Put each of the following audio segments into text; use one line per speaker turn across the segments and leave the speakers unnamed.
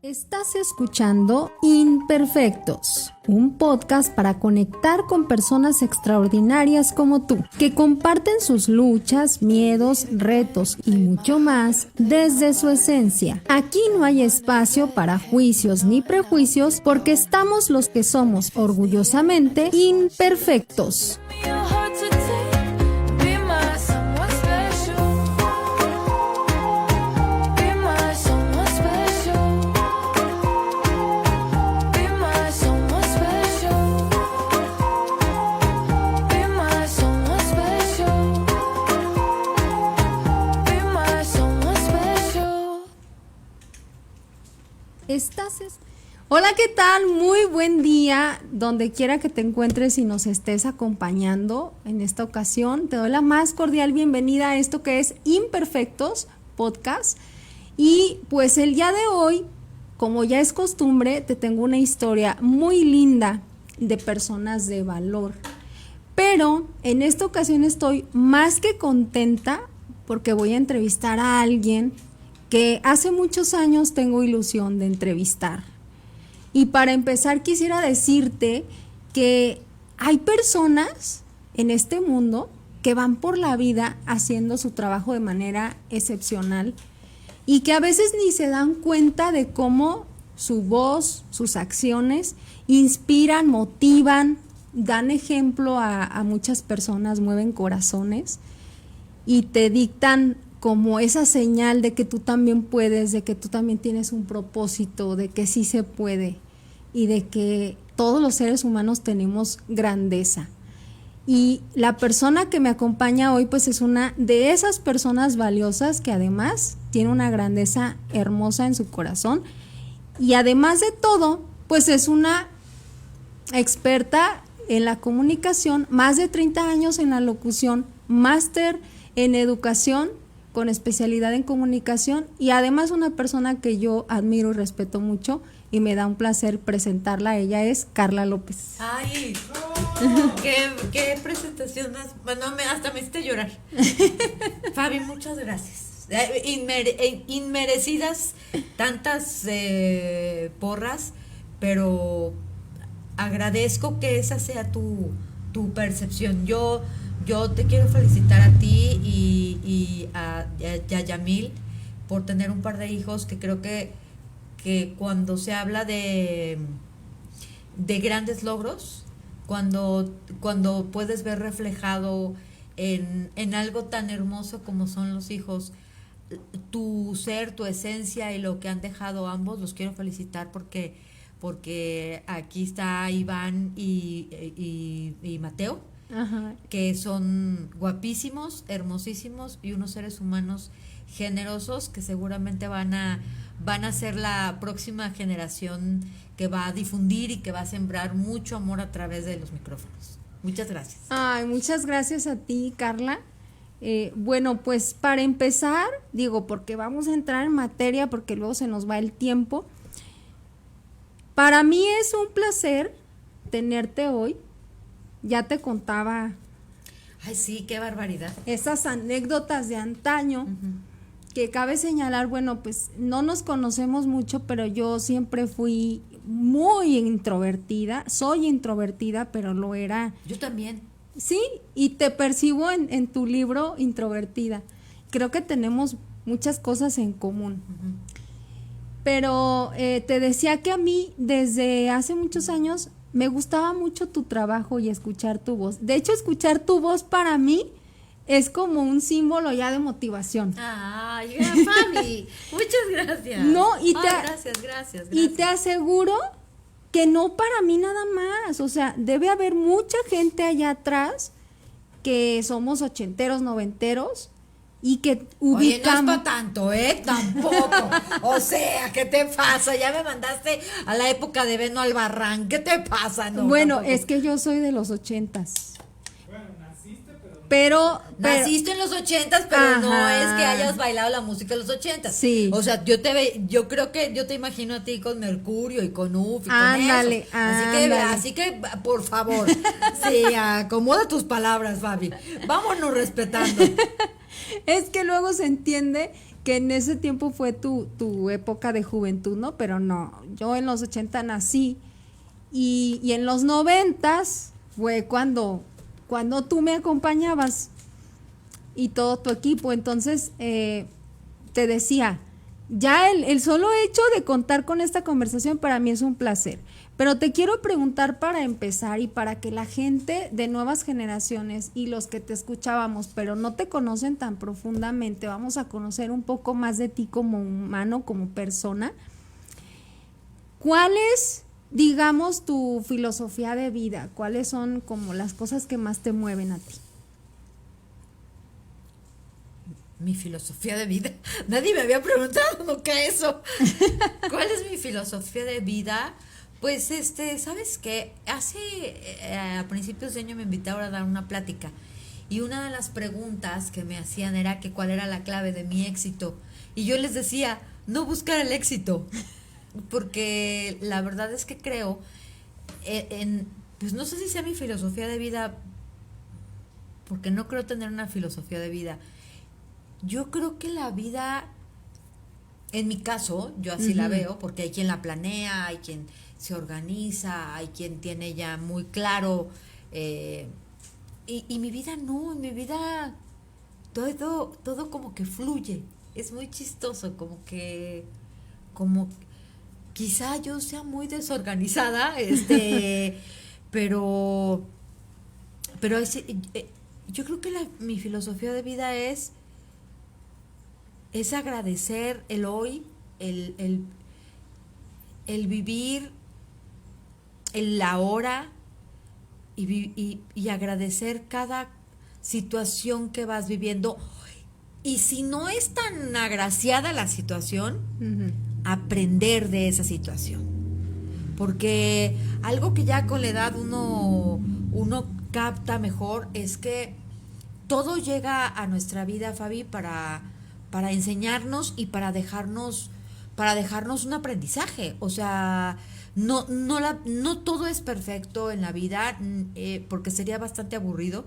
Estás escuchando Imperfectos, un podcast para conectar con personas extraordinarias como tú, que comparten sus luchas, miedos, retos y mucho más desde su esencia. Aquí no hay espacio para juicios ni prejuicios porque estamos los que somos orgullosamente imperfectos. Hola, ¿qué tal? Muy buen día, donde quiera que te encuentres y nos estés acompañando en esta ocasión. Te doy la más cordial bienvenida a esto que es Imperfectos Podcast. Y pues el día de hoy, como ya es costumbre, te tengo una historia muy linda de personas de valor. Pero en esta ocasión estoy más que contenta porque voy a entrevistar a alguien que hace muchos años tengo ilusión de entrevistar. Y para empezar quisiera decirte que hay personas en este mundo que van por la vida haciendo su trabajo de manera excepcional y que a veces ni se dan cuenta de cómo su voz, sus acciones inspiran, motivan, dan ejemplo a muchas personas, mueven corazones y te dictan como esa señal de que tú también puedes, de que tú también tienes un propósito, de que sí se puede y de que todos los seres humanos tenemos grandeza. Y la persona que me acompaña hoy pues es una de esas personas valiosas que además tiene una grandeza hermosa en su corazón y además de todo pues es una experta en la comunicación, más de 30 años en la locución, máster en educación con especialidad en comunicación y además una persona que yo admiro y respeto mucho y me da un placer presentarla. Ella es Carla López.
¡Ay! ¿Qué presentación más? Bueno, hasta me hiciste llorar. Fabi, muchas gracias. Inmerecidas tantas porras, pero agradezco que esa sea tu percepción. Yo te quiero felicitar a ti y a Yamil por tener un par de hijos que creo que cuando se habla de grandes logros, cuando puedes ver reflejado en algo tan hermoso como son los hijos tu ser, tu esencia y lo que han dejado ambos. Los quiero felicitar porque aquí está Iván y Mateo,
Ajá.
que son guapísimos, hermosísimos y unos seres humanos generosos que seguramente van a ser la próxima generación que va a difundir y que va a sembrar mucho amor a través de los micrófonos. Muchas gracias.
Ay, muchas gracias a ti, Carla. Bueno, pues para empezar, digo, porque vamos a entrar en materia, porque luego se nos va el tiempo. Para mí es un placer tenerte hoy. Ya te contaba
Ay, sí, qué barbaridad.
esas anécdotas de antaño, que cabe señalar, bueno, pues no nos conocemos mucho, pero yo siempre fui muy introvertida, soy introvertida, pero lo era.
Yo también.
Sí, y te percibo en tu libro Introvertida. Creo que tenemos muchas cosas en común. Pero te decía que a mí desde hace muchos años me gustaba mucho tu trabajo y escuchar tu voz. De hecho, escuchar tu voz para mí es como un símbolo ya de motivación.
Ay, Fabi, muchas gracias.
No,
Gracias.
Y te aseguro que no para mí nada más. O sea, debe haber mucha gente allá atrás que somos ochenteros, noventeros y que ubicamos.
Oye, no es para tanto, tampoco. O sea, ¿qué te pasa? Ya me mandaste a la época de Beno Albarrán. ¿Qué te pasa? No,
bueno,
tampoco.
es que yo soy de los 80s. Pero
Naciste en los 80s, pero no
Ajá.
es que hayas bailado la música de los 80s.
Sí.
O sea, yo creo que yo te imagino a ti con Mercurio y con UF y con
Ándale,
eso.
ándale.
Así que, por favor, sí, acomoda tus palabras, Fabi. Vámonos respetando.
es que luego se entiende que en ese tiempo fue tu época de juventud, ¿no? Pero no, yo en los 80 nací y en los 90s fue cuando tú me acompañabas y todo tu equipo. Entonces, te decía, ya el solo hecho de contar con esta conversación para mí es un placer. Pero te quiero preguntar para empezar y para que la gente de nuevas generaciones y los que te escuchábamos, pero no te conocen tan profundamente, vamos a conocer un poco más de ti como humano, como persona. ¿Cuál es, digamos, tu filosofía de vida? ¿Cuáles son como las cosas que más te mueven a ti?
Mi filosofía de vida. Nadie me había preguntado nunca eso. ¿Cuál es mi filosofía de vida? Pues, ¿sabes qué? A principios de año me invitaron a dar una plática y una de las preguntas que me hacían era que cuál era la clave de mi éxito. Y yo les decía, no buscar el éxito, porque la verdad es que creo pues no sé si sea mi filosofía de vida, porque no creo tener una filosofía de vida. Yo creo que la vida, en mi caso, yo así la veo, porque hay quien la planea, hay quien se organiza, hay quien tiene ya muy claro, y mi vida no, en mi vida todo como que fluye, es muy chistoso, como quizá yo sea muy desorganizada, pero yo creo que mi filosofía de vida es agradecer el hoy, el vivir el ahora y agradecer cada situación que vas viviendo. Y si no es tan agraciada la situación, aprender de esa situación. Porque algo que ya con la edad uno capta mejor es que todo llega a nuestra vida, Fabi, para enseñarnos y para dejarnos un aprendizaje. O sea, no todo es perfecto en la vida, porque sería bastante aburrido.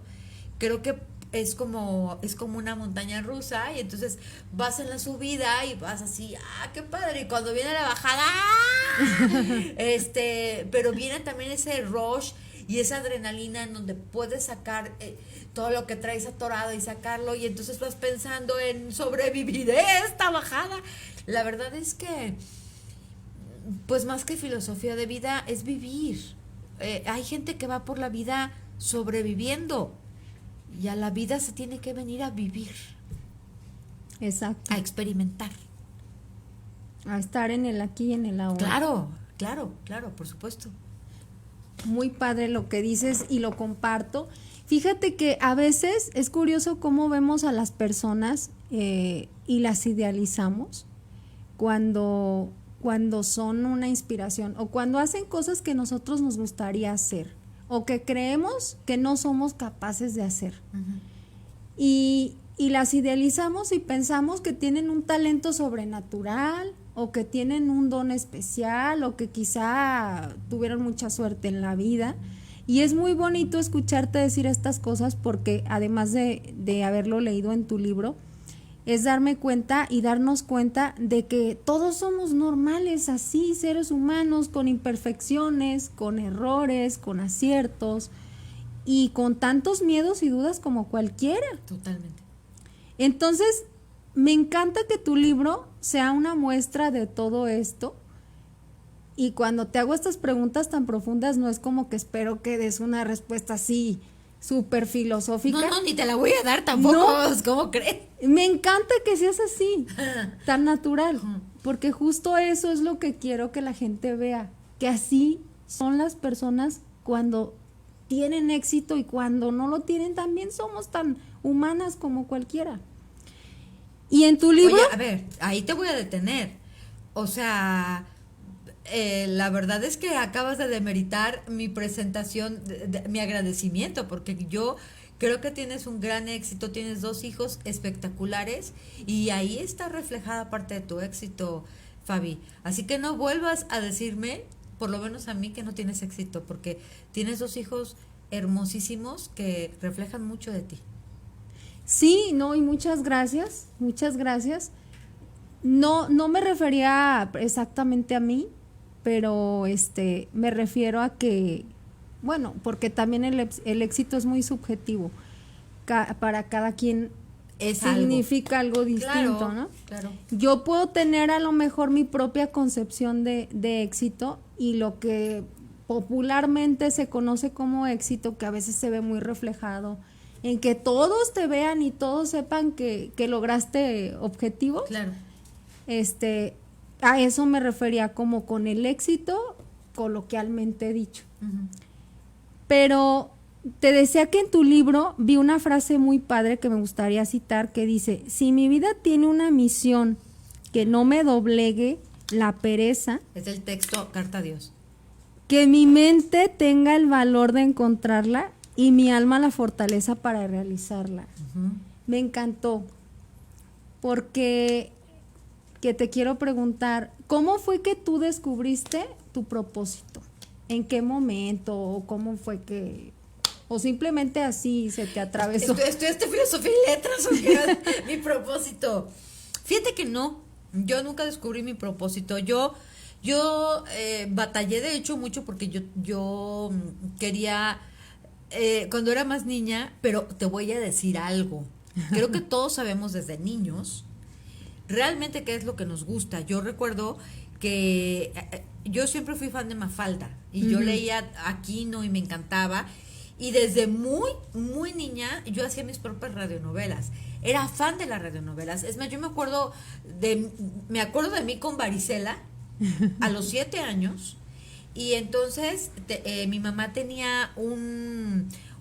Creo que es como una montaña rusa, y entonces vas en la subida y vas así, qué padre, y cuando viene la bajada, pero viene también ese rush y esa adrenalina en donde puedes sacar todo lo que traes atorado y sacarlo, y entonces vas pensando en sobrevivir esta bajada. La verdad es que, pues más que filosofía de vida, es vivir. Hay gente que va por la vida sobreviviendo, y a la vida se tiene que venir a vivir.
Exacto.
a experimentar.
A estar en el aquí y en el ahora.
Claro, por supuesto.
Muy padre lo que dices y lo comparto. Fíjate que a veces es curioso cómo vemos a las personas y las idealizamos cuando son una inspiración o cuando hacen cosas que nosotros nos gustaría hacer o que creemos que no somos capaces de hacer.
Uh-huh.
Y las idealizamos y pensamos que tienen un talento sobrenatural o que tienen un don especial o que quizá tuvieron mucha suerte en la vida. Y es muy bonito escucharte decir estas cosas porque además de haberlo leído en tu libro, es darme cuenta y darnos cuenta de que todos somos normales, así, seres humanos, con imperfecciones, con errores, con aciertos y con tantos miedos y dudas como cualquiera.
Totalmente.
Entonces, me encanta que tu libro sea una muestra de todo esto. Y cuando te hago estas preguntas tan profundas, no es como que espero que des una respuesta así súper filosófica.
No, ni te la voy a dar tampoco. No. ¿Cómo crees?
Me encanta que seas así, tan natural, porque justo eso es lo que quiero que la gente vea, que así son las personas cuando tienen éxito y cuando no lo tienen también somos tan humanas como cualquiera. Y en tu libro...
Oye, a ver, ahí te voy a detener. O sea... la verdad es que acabas de demeritar mi presentación, mi agradecimiento, porque yo creo que tienes un gran éxito, tienes 2 hijos espectaculares y ahí está reflejada parte de tu éxito, Fabi. Así que no vuelvas a decirme, por lo menos a mí, que no tienes éxito, porque tienes 2 hijos hermosísimos que reflejan mucho de ti.
Sí, no, y muchas gracias, muchas gracias. No me refería exactamente a mí, pero me refiero a que, bueno, porque también el éxito es muy subjetivo. Para cada quien significa algo distinto, claro, ¿no?
Claro.
Yo puedo tener a lo mejor mi propia concepción de éxito y lo que popularmente se conoce como éxito, que a veces se ve muy reflejado en que todos te vean y todos sepan que lograste objetivos.
Claro.
A eso me refería como con el éxito coloquialmente dicho. Uh-huh. Pero te decía que en tu libro vi una frase muy padre que me gustaría citar que dice: si mi vida tiene una misión que no me doblegue la pereza.
Es el texto Carta a Dios.
Que mi mente tenga el valor de encontrarla y mi alma la fortaleza para realizarla. Uh-huh. Me encantó porque... que te quiero preguntar, ¿cómo fue que tú descubriste tu propósito? ¿En qué momento? ¿O cómo fue que...? ¿O simplemente así se te atravesó?
¿Estudiaste filosofía y letras o qué? Mi propósito. Fíjate que no, yo nunca descubrí mi propósito. Yo batallé de hecho mucho porque yo quería, cuando era más niña, pero te voy a decir algo. Creo que todos sabemos desde niños realmente qué es lo que nos gusta. Yo recuerdo que yo siempre fui fan de Mafalda y yo leía Aquino y me encantaba, y desde muy, muy niña yo hacía mis propias radionovelas. Era fan de las radionovelas. Es más, yo me acuerdo de mí con varicela a los 7 años, y entonces mi mamá tenía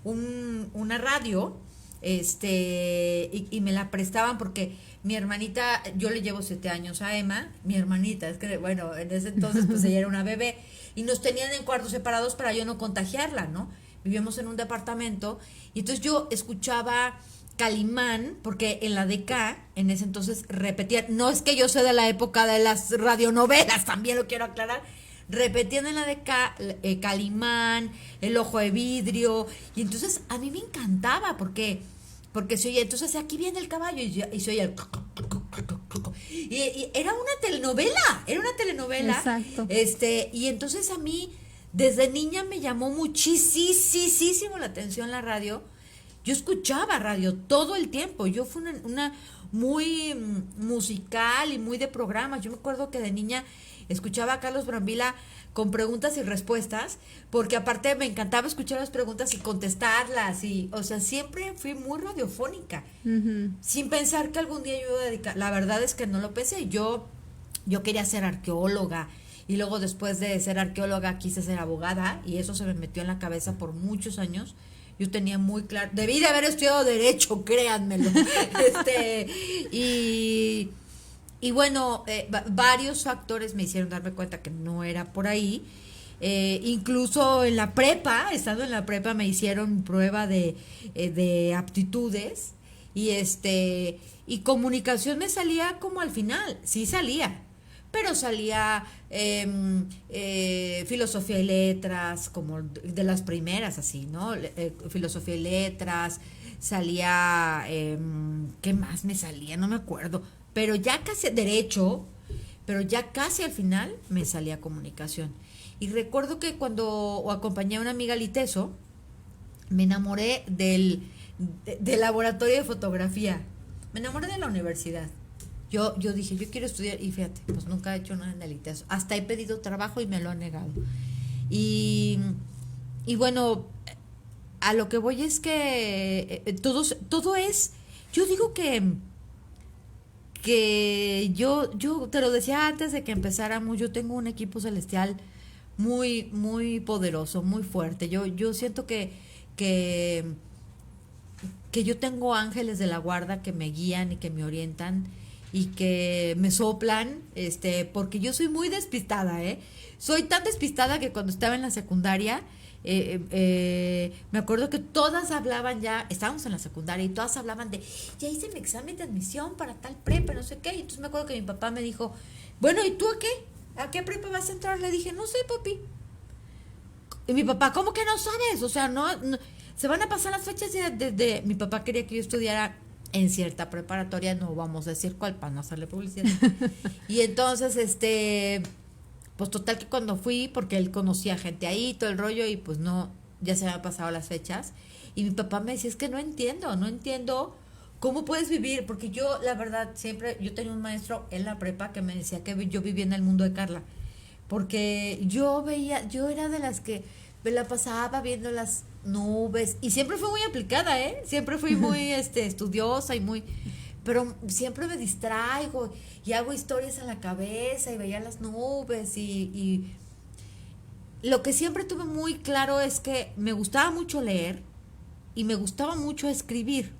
una radio y me la prestaban porque mi hermanita, yo le llevo 7 años a Emma, mi hermanita, es que bueno, en ese entonces pues ella era una bebé y nos tenían en cuartos separados para yo no contagiarla, ¿no? Vivíamos en un departamento y entonces yo escuchaba Calimán, porque en la DK en ese entonces repetían, no es que yo sea de la época de las radionovelas, también lo quiero aclarar, repetían en la DK Calimán, El Ojo de Vidrio, y entonces a mí me encantaba porque se oía, entonces aquí viene el caballo y se oía y era una telenovela.
Exacto.
Y entonces a mí desde niña me llamó muchísimo la atención la radio. Yo escuchaba radio todo el tiempo. Yo fui una muy musical y muy de programas. Yo me acuerdo que de niña escuchaba a Carlos Brambila con preguntas y respuestas, porque aparte me encantaba escuchar las preguntas y contestarlas, y, o sea, siempre fui muy radiofónica, sin pensar que algún día yo iba a dedicar, la verdad es que no lo pensé, yo quería ser arqueóloga, y luego después de ser arqueóloga quise ser abogada, y eso se me metió en la cabeza por muchos años. Yo tenía muy claro, debí de haber estudiado derecho, créanmelo. Y bueno, varios factores me hicieron darme cuenta que no era por ahí. Incluso en la prepa, estando en la prepa, me hicieron prueba de aptitudes, y comunicación me salía como al final, sí salía, pero salía filosofía y letras, como de las primeras, así, ¿no? Filosofía y letras, salía, ¿qué más me salía? No me acuerdo, pero ya casi derecho, pero ya casi al final me salía comunicación. Y recuerdo que cuando acompañé a una amiga al ITESO, me enamoré del laboratorio de fotografía, me enamoré de la universidad. Yo dije, yo quiero estudiar, y fíjate, pues nunca he hecho nada en el ITESO. Hasta he pedido trabajo y me lo han negado. Y bueno, a lo que voy es que todo es, yo digo que yo te lo decía antes de que empezáramos, yo tengo un equipo celestial muy, muy poderoso, muy fuerte. Yo siento que yo tengo ángeles de la guarda que me guían y que me orientan y que me soplan, porque yo soy muy despistada, ¿eh? Soy tan despistada que cuando estaba en la secundaria, me acuerdo que todas hablaban ya, estábamos en la secundaria y todas hablaban de, ya hice mi examen de admisión para tal prepa, no sé qué, y entonces me acuerdo que mi papá me dijo, bueno, ¿y tú a qué? ¿A qué prepa vas a entrar? Le dije, no sé, papi. Y mi papá, ¿cómo que no sabes? O sea, no se van a pasar las fechas de mi papá quería que yo estudiara en cierta preparatoria, no vamos a decir cuál para no hacerle publicidad. Y entonces, pues total que cuando fui, porque él conocía gente ahí, todo el rollo, y pues no, ya se me habían pasado las fechas, y mi papá me decía, es que no entiendo cómo puedes vivir, porque yo, la verdad, siempre, yo tenía un maestro en la prepa que me decía que yo vivía en el mundo de Carla, porque yo era de las que me la pasaba viendo las nubes, y siempre fui muy aplicada, siempre fui muy estudiosa y muy, pero siempre me distraigo y hago historias en la cabeza y veía las nubes y lo que siempre tuve muy claro es que me gustaba mucho leer y me gustaba mucho escribir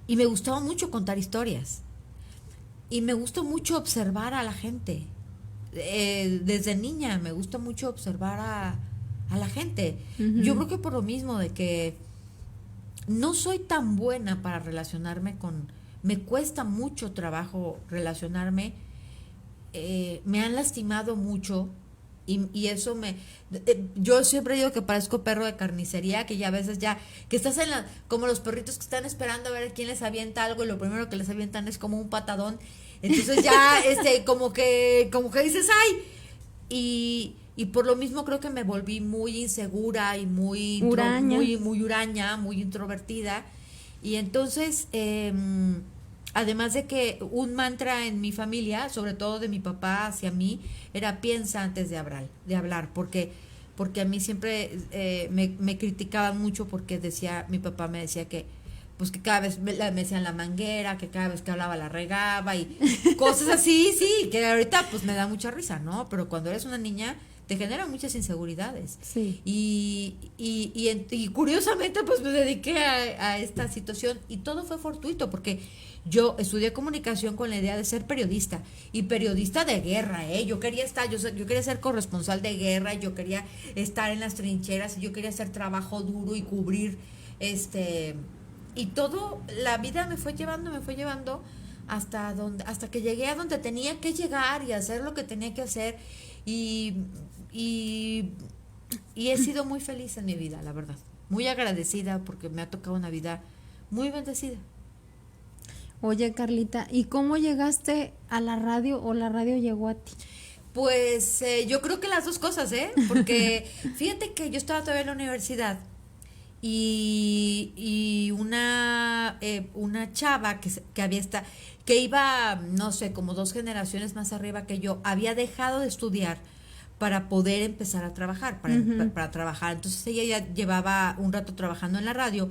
y me gustaba mucho contar historias y me gusta mucho observar a la gente. Desde niña me gusta mucho observar a la gente. Uh-huh. Yo creo que por lo mismo de que no soy tan buena para relacionarme me cuesta mucho trabajo relacionarme, me han lastimado mucho y eso yo siempre digo que parezco perro de carnicería, que ya a veces que estás como los perritos que están esperando a ver quién les avienta algo y lo primero que les avientan es como un patadón, entonces ya como que dices ay, y por lo mismo creo que me volví muy insegura y muy huraña, muy introvertida. Y entonces, además de que un mantra en mi familia, sobre todo de mi papá hacia mí, era piensa antes de hablar, porque a mí siempre me criticaban mucho porque mi papá me decía que pues que cada vez me decían la manguera, que cada vez que hablaba la regaba y cosas así, sí, que ahorita pues me da mucha risa, ¿no? Pero cuando eres una niña te genera muchas inseguridades.
Sí.
Y curiosamente pues me dediqué a esta situación y todo fue fortuito porque yo estudié comunicación con la idea de ser periodista y periodista de guerra, yo quería ser corresponsal de guerra, yo quería estar en las trincheras, yo quería hacer trabajo duro y cubrir y todo, la vida me fue llevando hasta que llegué a donde tenía que llegar y hacer lo que tenía que hacer y he sido muy feliz en mi vida, la verdad, muy agradecida porque me ha tocado una vida muy bendecida.
Oye, Carlita, ¿y cómo llegaste a la radio o la radio llegó a ti?
Pues yo creo que las dos cosas, porque fíjate que yo estaba todavía en la universidad y una chava que iba, no sé, como 2 generaciones más arriba que yo, había dejado de estudiar para poder empezar a trabajar, para trabajar. Entonces ella ya llevaba un rato trabajando en la radio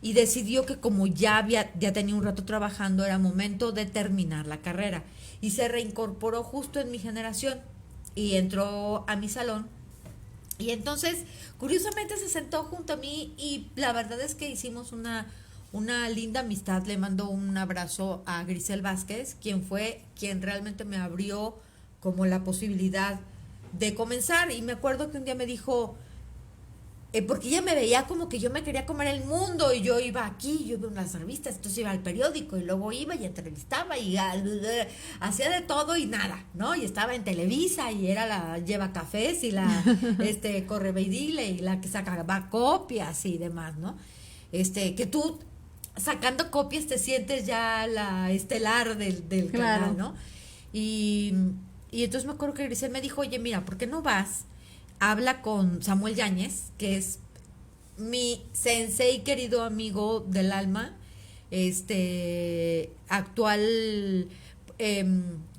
y decidió que como ya tenía un rato trabajando, era momento de terminar la carrera. Y se reincorporó justo en mi generación y entró a mi salón. Y entonces, curiosamente, se sentó junto a mí y la verdad es que hicimos una linda amistad. Le mando un abrazo a Grisel Vázquez, quien realmente me abrió como la posibilidad de comenzar. Y me acuerdo que un día me dijo, porque ella me veía como que yo me quería comer el mundo y yo iba aquí, yo iba a unas revistas, entonces iba al periódico y luego iba y entrevistaba y hacía de todo y nada, ¿no? Y estaba en Televisa y era la lleva cafés y la corre ve y dile y la que sacaba copias y demás, ¿no? Que tú sacando copias te sientes ya la estelar del
claro.
canal, ¿no? Y entonces me acuerdo que Grisel me dijo, oye, mira, ¿por qué no vas? Habla con Samuel Yáñez, que es mi sensei, querido amigo del alma, actual,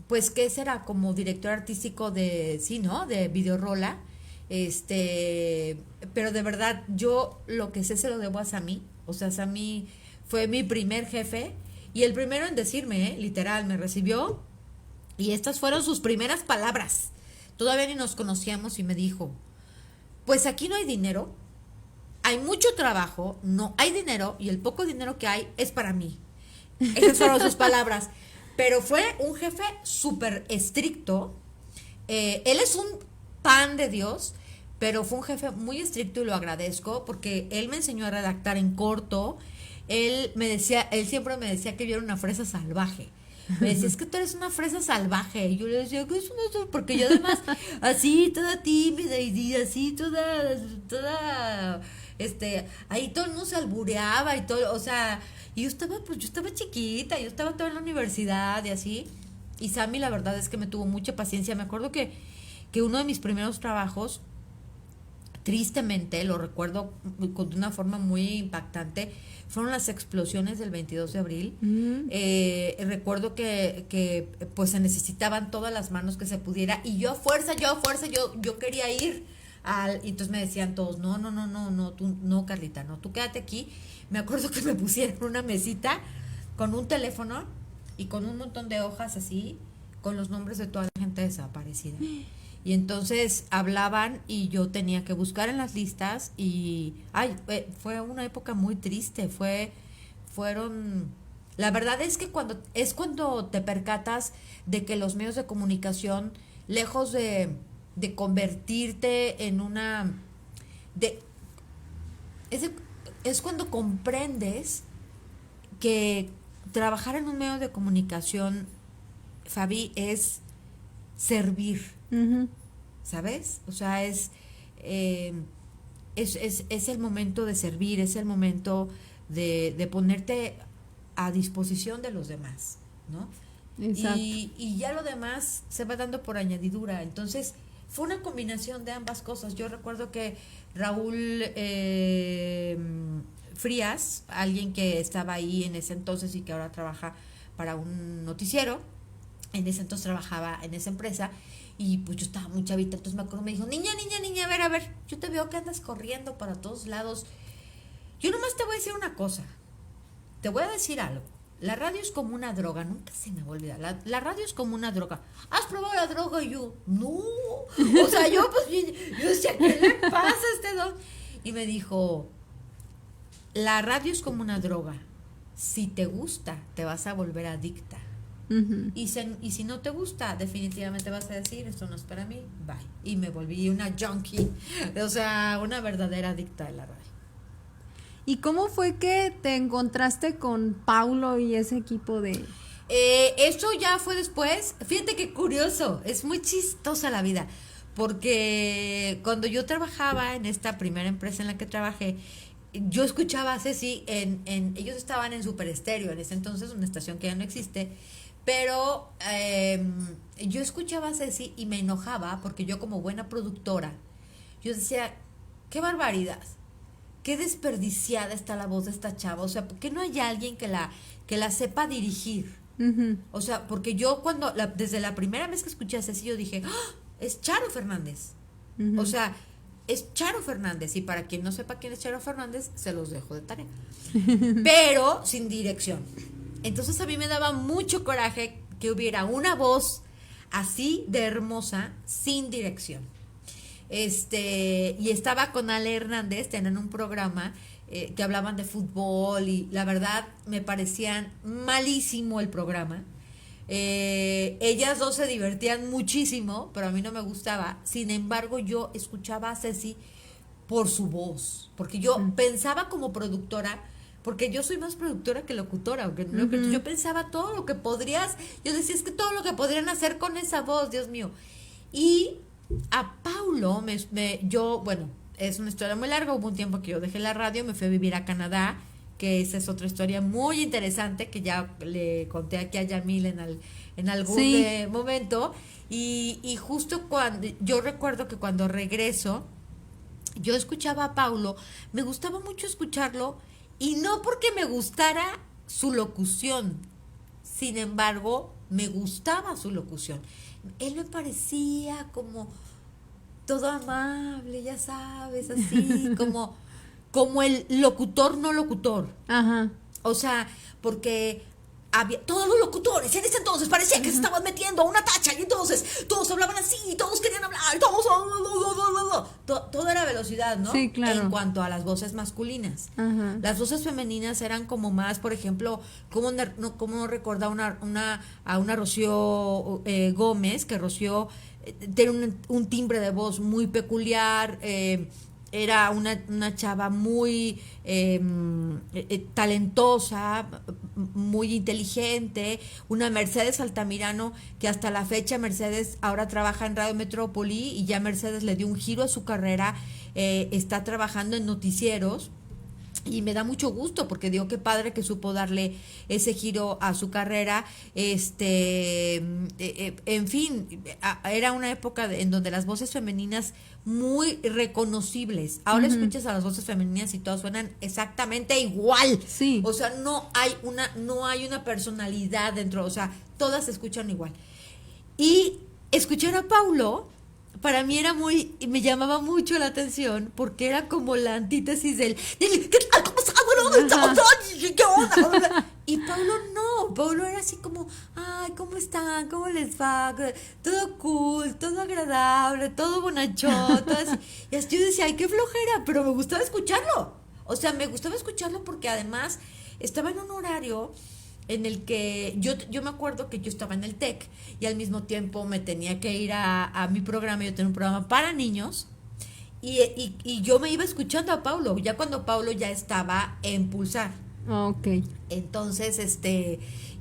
pues, ¿qué será? Como director artístico de, sí, ¿no? De Videorola, pero de verdad, yo lo que sé se lo debo a Sammy, o sea, Sammy fue mi primer jefe, y el primero en decirme, literal, me recibió, y estas fueron sus primeras palabras. Todavía ni nos conocíamos y me dijo, pues aquí no hay dinero, hay mucho trabajo, no hay dinero y el poco dinero que hay es para mí. Esas fueron sus palabras. Pero fue un jefe súper estricto. Él es un pan de Dios, pero fue un jefe muy estricto y lo agradezco porque él me enseñó a redactar en corto. Él siempre me decía que yo era una fresa salvaje. Me decía, es que tú eres una fresa salvaje. Y yo le decía, ¿qué es una? Porque yo además, así, toda tímida y así, toda, ahí todo el mundo se albureaba y todo, o sea, y yo estaba chiquita, yo estaba toda en la universidad y así. Y Sammy, la verdad es que me tuvo mucha paciencia. Me acuerdo que uno de mis primeros trabajos, tristemente, lo recuerdo de una forma muy impactante, fueron las explosiones del 22 de abril. Recuerdo que pues se necesitaban todas las manos que se pudiera y yo quería ir y entonces me decían todos, no, tú no, Carlita, no, tú quédate aquí. Me acuerdo que me pusieron una mesita con un teléfono y con un montón de hojas así, con los nombres de toda la gente desaparecida. Y entonces hablaban y yo tenía que buscar en las listas y fue una época muy triste, la verdad es que cuando te percatas de que los medios de comunicación, lejos de convertirte en es cuando comprendes que trabajar en un medio de comunicación, Fabi, es servir. Uh-huh. ¿Sabes? O sea, es el momento de servir, es el momento de ponerte a disposición de los demás, ¿no? Exacto. Y ya lo demás se va dando por añadidura. Entonces, fue una combinación de ambas cosas. Yo recuerdo que Raúl Frías, alguien que estaba ahí en ese entonces y que ahora trabaja para un noticiero, en ese entonces trabajaba en esa empresa. Y pues yo estaba muy chavita, entonces me acuerdo, me dijo, niña, a ver, yo te veo que andas corriendo para todos lados. Yo nomás te voy a decir una cosa, te voy a decir algo. La radio es como una droga, nunca se me va a olvidar. La radio es como una droga. ¿Has probado la droga? Y yo, no. O sea, yo decía, ¿qué le pasa a este don? Y me dijo, la radio es como una droga. Si te gusta, te vas a volver adicta. Uh-huh. Y si no te gusta, definitivamente vas a decir, esto no es para mí, bye. Y me volví una junkie, o sea, una verdadera adicta de la radio.
¿Y cómo fue que te encontraste con Paulo y ese equipo de...?
Esto ya fue después. Fíjate qué curioso, es muy chistosa la vida, porque cuando yo trabajaba en esta primera empresa en la que trabajé, yo escuchaba a Ceci ellos estaban en Super Estéreo, en ese entonces, una estación que ya no existe. Pero yo escuchaba a Ceci y me enojaba porque yo como buena productora, yo decía, qué barbaridad, qué desperdiciada está la voz de esta chava. O sea, ¿por qué no hay alguien que la sepa dirigir? Uh-huh. O sea, porque yo desde la primera vez que escuché a Ceci, yo dije, ¡oh! es Charo Fernández. O sea, es Charo Fernández. Y para quien no sepa quién es Charo Fernández, se los dejo de tarea. Pero sin dirección. Entonces a mí me daba mucho coraje que hubiera una voz así de hermosa, sin dirección. Y estaba con Ale Hernández, tenían un programa que hablaban de fútbol y la verdad me parecían malísimo el programa. Ellas dos se divertían muchísimo, pero a mí no me gustaba. Sin embargo, yo escuchaba a Ceci por su voz, porque yo pensaba como productora, porque yo soy más productora que locutora, aunque yo pensaba todo lo que podrías, yo decía, es que todo lo que podrían hacer con esa voz, Dios mío. Y a Paulo, bueno, es una historia muy larga, hubo un tiempo que yo dejé la radio, me fui a vivir a Canadá, que esa es otra historia muy interesante, que ya le conté aquí a Yamil en algún momento, y justo cuando, yo recuerdo que cuando regreso, yo escuchaba a Paulo, me gustaba mucho escucharlo, y no porque me gustara su locución, sin embargo, me gustaba su locución. Él me parecía como todo amable, ya sabes, así, como el locutor no locutor.
Ajá.
O sea, porque había todos los locutores en ese entonces parecía que se estaban metiendo a una tacha y entonces todos hablaban así, todos querían hablar, todos todo era velocidad, ¿no?
Sí, claro.
En cuanto a las voces masculinas. Ajá. Las voces femeninas eran como más, por ejemplo, ¿cómo recordar a una Rocío Gómez, que Rocío tiene un timbre de voz muy peculiar, era una chava muy talentosa, muy inteligente, una Mercedes Altamirano, que hasta la fecha Mercedes ahora trabaja en Radio Metrópoli y ya Mercedes le dio un giro a su carrera, está trabajando en noticieros. Y me da mucho gusto porque digo qué padre que supo darle ese giro a su carrera. En fin, era una época en donde las voces femeninas muy reconocibles. Ahora escuchas a las voces femeninas y todas suenan exactamente igual.
Sí.
O sea, no hay una personalidad dentro, o sea, todas se escuchan igual. Y escuchar a Paulo para mí me llamaba mucho la atención porque era como la antítesis ¿qué tal? ¿Cómo estás? ¿Qué onda? Y Paulo era así como, ay, ¿cómo están? ¿Cómo les va? Todo cool, todo agradable, todo bonachón, todo así. Y así yo decía, ay, qué flojera, pero me gustaba escucharlo. O sea, me gustaba escucharlo porque además estaba en un horario en el que yo me acuerdo que yo estaba en el TEC y al mismo tiempo me tenía que ir a mi programa. Yo tenía un programa para niños y yo me iba escuchando a Paulo, ya cuando Paulo ya estaba en Pulsar.
Ok.
Entonces,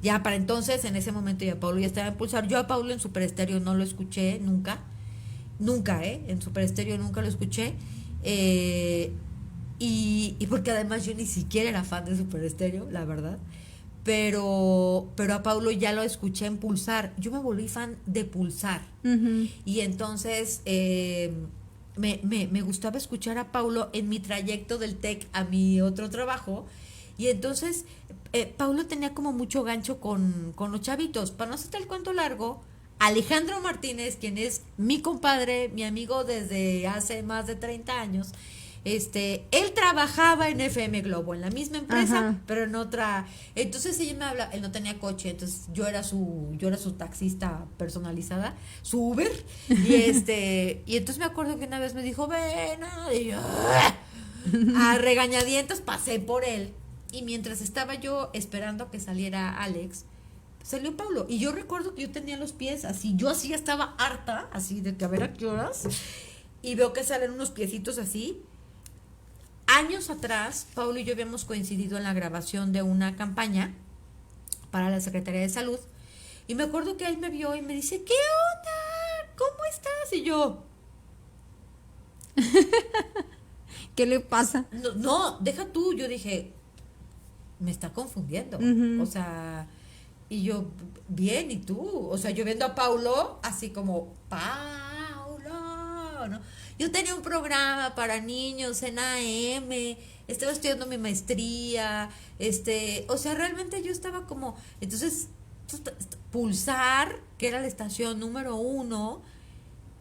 ya para entonces, en ese momento ya Paulo ya estaba en Pulsar. Yo a Paulo en Super Estéreo no lo escuché nunca, en Super Estéreo nunca lo escuché. Y porque además yo ni siquiera era fan de Super Estéreo, la verdad. Pero a Paulo ya lo escuché en Pulsar. Yo me volví fan de Pulsar. Uh-huh. Y entonces me gustaba escuchar a Paulo en mi trayecto del TEC a mi otro trabajo. Y entonces Paulo tenía como mucho gancho con los chavitos. Para no hacerte el cuento largo, Alejandro Martínez, quien es mi compadre, mi amigo desde hace más de 30 años, él trabajaba en FM Globo, en la misma empresa, ajá, pero en otra. Entonces ella me habla, él no tenía coche, entonces yo era su taxista personalizada, su Uber, y entonces me acuerdo que una vez me dijo, ven, y yo, a regañadientes pasé por él, y mientras estaba yo esperando que saliera Alex, salió Paulo, y yo recuerdo que yo tenía los pies así, yo así estaba harta, así de que a ver a qué horas, y veo que salen unos piecitos así. Años atrás, Paulo y yo habíamos coincidido en la grabación de una campaña para la Secretaría de Salud, y me acuerdo que él me vio y me dice, ¿qué onda? ¿Cómo estás? Y yo,
¿qué le pasa?
No, deja tú, yo dije, me está confundiendo, o sea, y yo, bien, ¿y tú? O sea, yo viendo a Paulo, así como, Paulo, ¿no? Yo tenía un programa para niños en AM, estaba estudiando mi maestría, o sea, realmente yo estaba como, entonces, Pulsar, que era la estación número 1,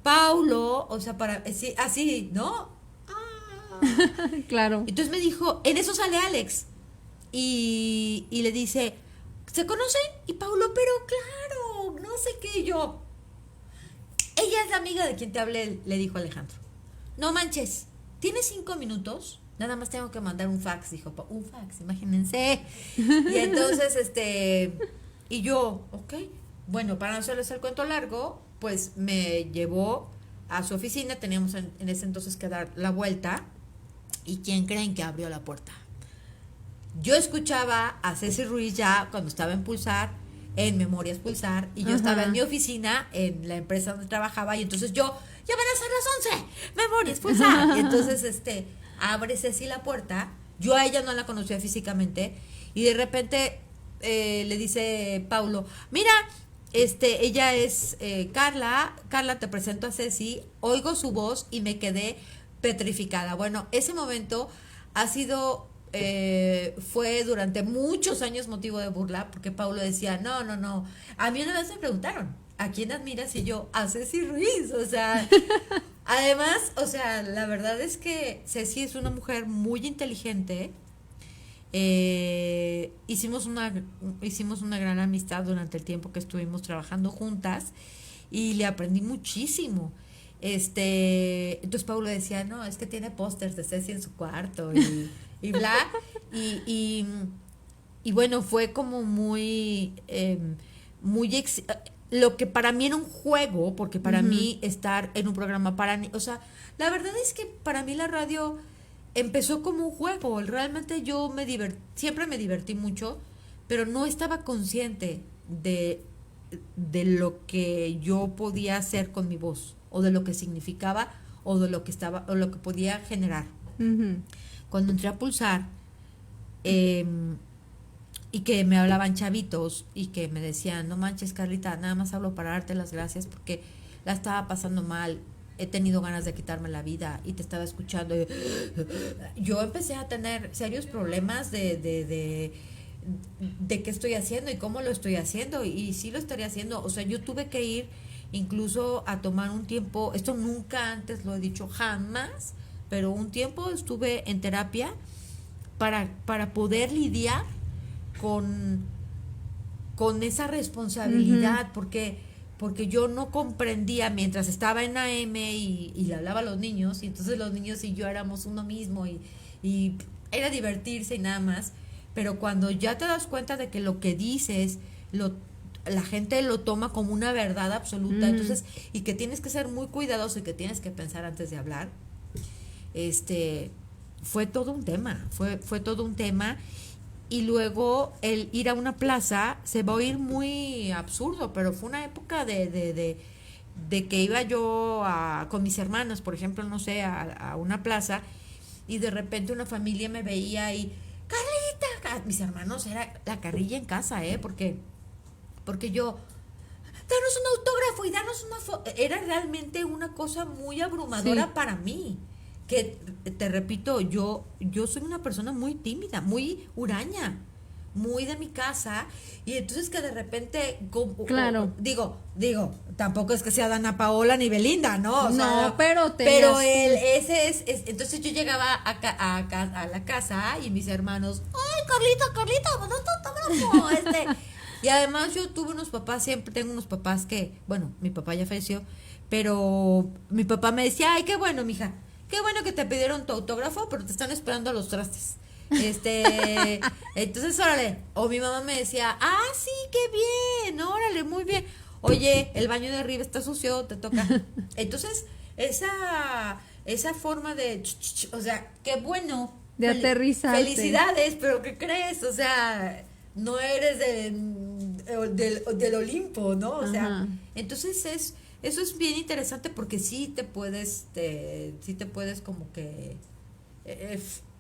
Paulo, o sea, para así, ¿no?
Claro.
Entonces me dijo, en eso sale Alex. Y le dice, ¿se conocen? Y Paulo, pero claro, no sé qué. Yo, ella es la amiga de quien te hablé, le dijo Alejandro. No manches, ¿tienes 5 minutos? Nada más tengo que mandar un fax, dijo. Un fax, imagínense. Y entonces, y yo, ok. Bueno, para no hacerles el cuento largo, pues me llevó a su oficina. Teníamos en ese entonces que dar la vuelta. ¿Y quién creen que abrió la puerta? Yo escuchaba a Ceci Ruiz ya cuando estaba en Pulsar, en Memorias Pulsar, y yo estaba en mi oficina, en la empresa donde trabajaba, y entonces yo, ya van a ser las 11, Memorias Pulsar. Y entonces, abre Ceci la puerta, yo a ella no la conocía físicamente, y de repente le dice Paulo, mira, ella es Carla, te presento a Ceci, oigo su voz y me quedé petrificada. Bueno, ese momento ha sido, fue durante muchos años motivo de burla, porque Paulo decía, no, a mí una vez me preguntaron, ¿a quién admiras? Y yo, a Ceci Ruiz, o sea, además, o sea, la verdad es que Ceci es una mujer muy inteligente. Hicimos una gran amistad durante el tiempo que estuvimos trabajando juntas y le aprendí muchísimo. Entonces Paulo decía, no, es que tiene pósters de Ceci en su cuarto y bla, y bueno, fue como muy lo que para mí era un juego, porque para mí estar en un programa o sea, la verdad es que para mí la radio empezó como un juego. Realmente yo siempre me divertí mucho, pero no estaba consciente de lo que yo podía hacer con mi voz, o de lo que significaba, o de lo que o lo que podía generar. Cuando entré a Pulsar, y que me hablaban chavitos y que me decían, no manches, Carlita, nada más hablo para darte las gracias porque la estaba pasando mal, he tenido ganas de quitarme la vida y te estaba escuchando. Yo empecé a tener serios problemas de qué estoy haciendo y cómo lo estoy haciendo, y sí lo estaría haciendo. O sea, yo tuve que ir incluso a tomar un tiempo, esto nunca antes lo he dicho, jamás, pero un tiempo estuve en terapia para poder lidiar con esa responsabilidad, porque yo no comprendía mientras estaba en AM y le hablaba a los niños, y entonces los niños y yo éramos uno mismo, y era divertirse y nada más, pero cuando ya te das cuenta de que lo que dices la gente lo toma como una verdad absoluta, entonces, y que tienes que ser muy cuidadoso y que tienes que pensar antes de hablar, fue todo un tema, fue todo un tema. Y luego el ir a una plaza se va a oír muy absurdo, pero fue una época de que iba yo con mis hermanos, por ejemplo, no sé, a una plaza, y de repente una familia me veía y, Carlita, mis hermanos, era la carrilla en casa, porque yo, danos un autógrafo y danos una foto. Era realmente una cosa muy abrumadora para mí. Que te repito, yo soy una persona muy tímida, muy huraña, muy de mi casa, y entonces que de repente
claro,
digo, tampoco es que sea Dana Paola ni Belinda, ¿no? O sea,
pero
ese es, entonces yo llegaba a la casa y mis hermanos, ay, Carlita, autógrafo, y además yo tuve unos papás, siempre tengo unos papás que, bueno, mi papá ya falleció, pero mi papá me decía, ay, qué bueno, mija, qué bueno que te pidieron tu autógrafo, pero te están esperando a los trastes. Entonces, órale. O mi mamá me decía, sí, qué bien, órale, muy bien. Oye, el baño de arriba está sucio, te toca. Entonces, esa forma de, o sea, qué bueno.
De aterrizar.
Felicidades, pero ¿qué crees? O sea, no eres del Olimpo, ¿no? O sea, entonces eso es bien interesante, porque sí te puedes como que,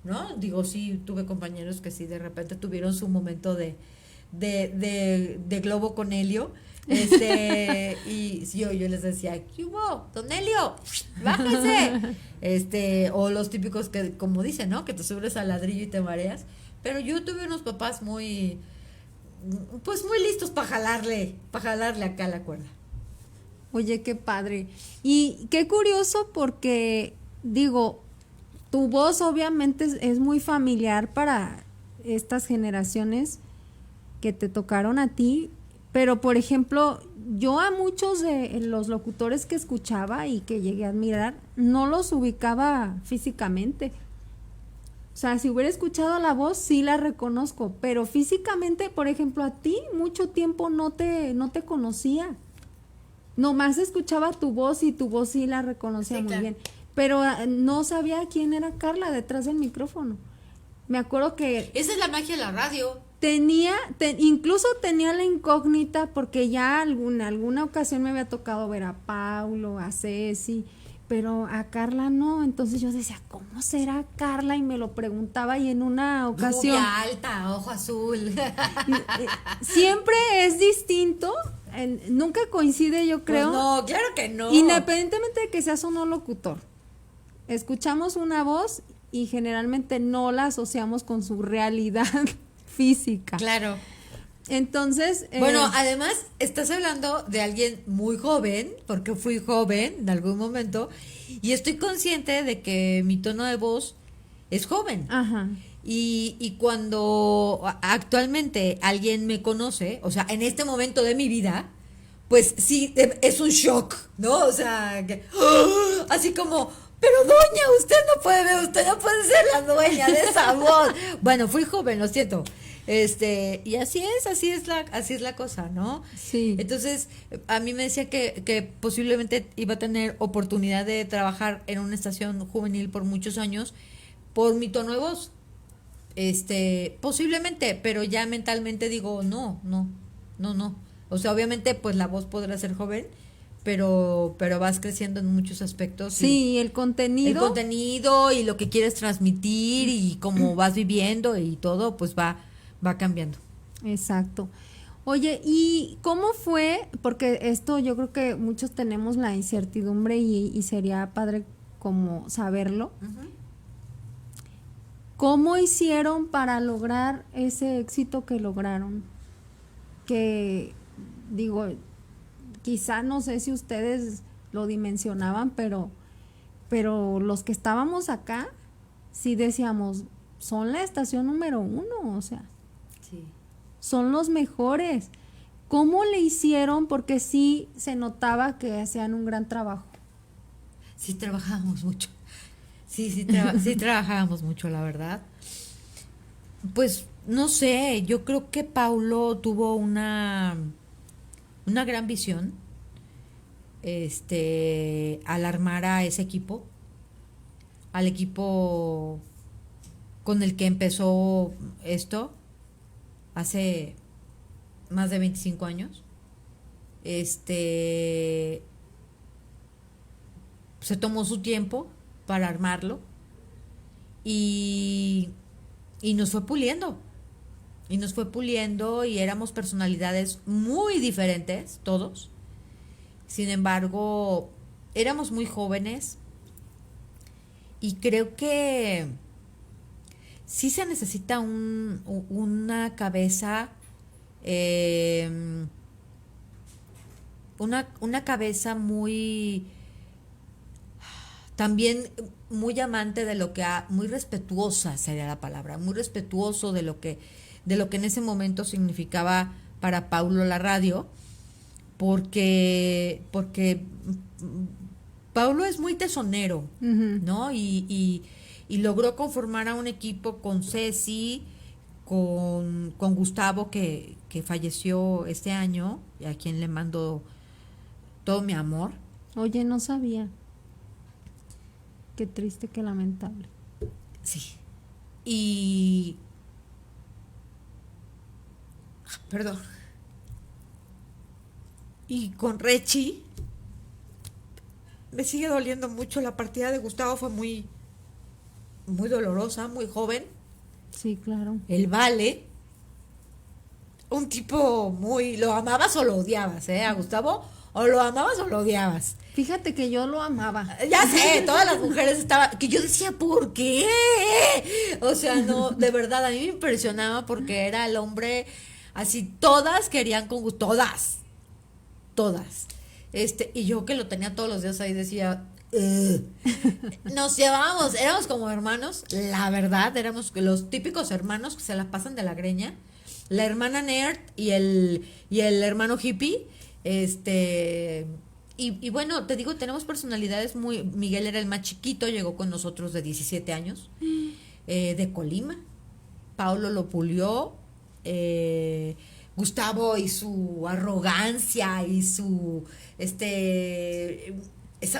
¿no? Digo, sí, tuve compañeros que sí de repente tuvieron su momento de globo con helio, y yo les decía, ¿qué hubo? Don Helio, bájese. O los típicos que, como dicen, ¿no? Que te subes al ladrillo y te mareas. Pero yo tuve unos papás muy listos para jalarle acá la cuerda.
Oye, qué padre. Y qué curioso porque, digo, tu voz obviamente es muy familiar para estas generaciones que te tocaron a ti, pero por ejemplo, yo a muchos de los locutores que escuchaba y que llegué a admirar, no los ubicaba físicamente. O sea, si hubiera escuchado la voz, sí la reconozco, pero físicamente, por ejemplo, a ti mucho tiempo no te conocía. Nomás escuchaba tu voz y tu voz sí la reconocía muy bien. Pero no sabía quién era Carla detrás del micrófono. Me acuerdo que
esa es la magia de la radio.
Incluso tenía la incógnita porque ya alguna ocasión me había tocado ver a Paulo, a Ceci, pero a Carla no. Entonces yo decía, ¿cómo será Carla? Y me lo preguntaba y en una ocasión...
Rubia, alta, ojo azul.
Siempre es distinto, nunca coincide, yo creo.
Pues no, claro que no.
Independientemente de que seas o no locutor. Escuchamos una voz y generalmente no la asociamos con su realidad física.
Claro.
Entonces...
Bueno, además, estás hablando de alguien muy joven, porque fui joven en algún momento, y estoy consciente de que mi tono de voz es joven.
Ajá.
Y cuando actualmente alguien me conoce, o sea, en este momento de mi vida, pues sí, es un shock, ¿no? O sea, así como... Pero doña, usted no puede ser la dueña de esa voz. Bueno, fui joven, lo siento. Y así es la cosa, ¿no?
Sí.
Entonces, a mí me decía que posiblemente iba a tener oportunidad de trabajar en una estación juvenil por muchos años por mi tono de voz. Posiblemente, pero ya mentalmente digo, no. O sea, obviamente, pues la voz podrá ser joven, pero vas creciendo en muchos aspectos.
Sí, el contenido.
El contenido y lo que quieres transmitir y cómo vas viviendo y todo, pues va cambiando.
Exacto. Oye, ¿y cómo fue? Porque esto yo creo que muchos tenemos la incertidumbre y sería padre como saberlo.
Uh-huh.
¿Cómo hicieron para lograr ese éxito que lograron? Que, digo, quizá no sé si ustedes lo dimensionaban, pero los que estábamos acá, sí decíamos, son la estación número 1, o sea,
sí,
son los mejores. ¿Cómo le hicieron? Porque sí se notaba que hacían un gran trabajo.
Sí, trabajábamos mucho. Sí, trabajábamos mucho, la verdad. Pues, no sé, yo creo que Paulo tuvo una gran visión al armar a ese equipo, al equipo con el que empezó esto hace más de 25 años. Se tomó su tiempo para armarlo y nos fue puliendo. Y éramos personalidades muy diferentes, todos. Sin embargo, éramos muy jóvenes y creo que sí se necesita una cabeza, una cabeza muy, también muy amante de lo que muy respetuosa sería la palabra, muy respetuoso de lo que en ese momento significaba para Paulo la radio, porque Paulo es muy tesonero,
Uh-huh.
¿no? Y logró conformar a un equipo con Ceci, con Gustavo, que falleció este año, y a quien le mando todo mi amor.
Oye, no sabía. Qué triste, qué lamentable.
Sí. Y... Perdón. Y con Rechi me sigue doliendo mucho. La partida de Gustavo fue muy dolorosa, muy joven.
Sí, claro.
El Vale, un tipo muy... ¿Lo amabas o lo odiabas, a Gustavo? ¿O lo amabas o lo odiabas?
Fíjate que yo lo amaba.
Ya sé, todas las mujeres estaban... Que yo decía, ¿por qué? O sea, no, de verdad, a mí me impresionaba porque era el hombre... Así, todas querían con Gustavo. Todas. Y yo que lo tenía todos los días ahí decía, "Ugh". Nos llevábamos, éramos como hermanos, la verdad, éramos los típicos hermanos que se la pasan de la greña, la hermana nerd y el hermano hippie, y bueno, te digo, tenemos personalidades muy, Miguel era el más chiquito, llegó con nosotros de 17 años, de Colima, Paulo lo pulió, Gustavo y su arrogancia y su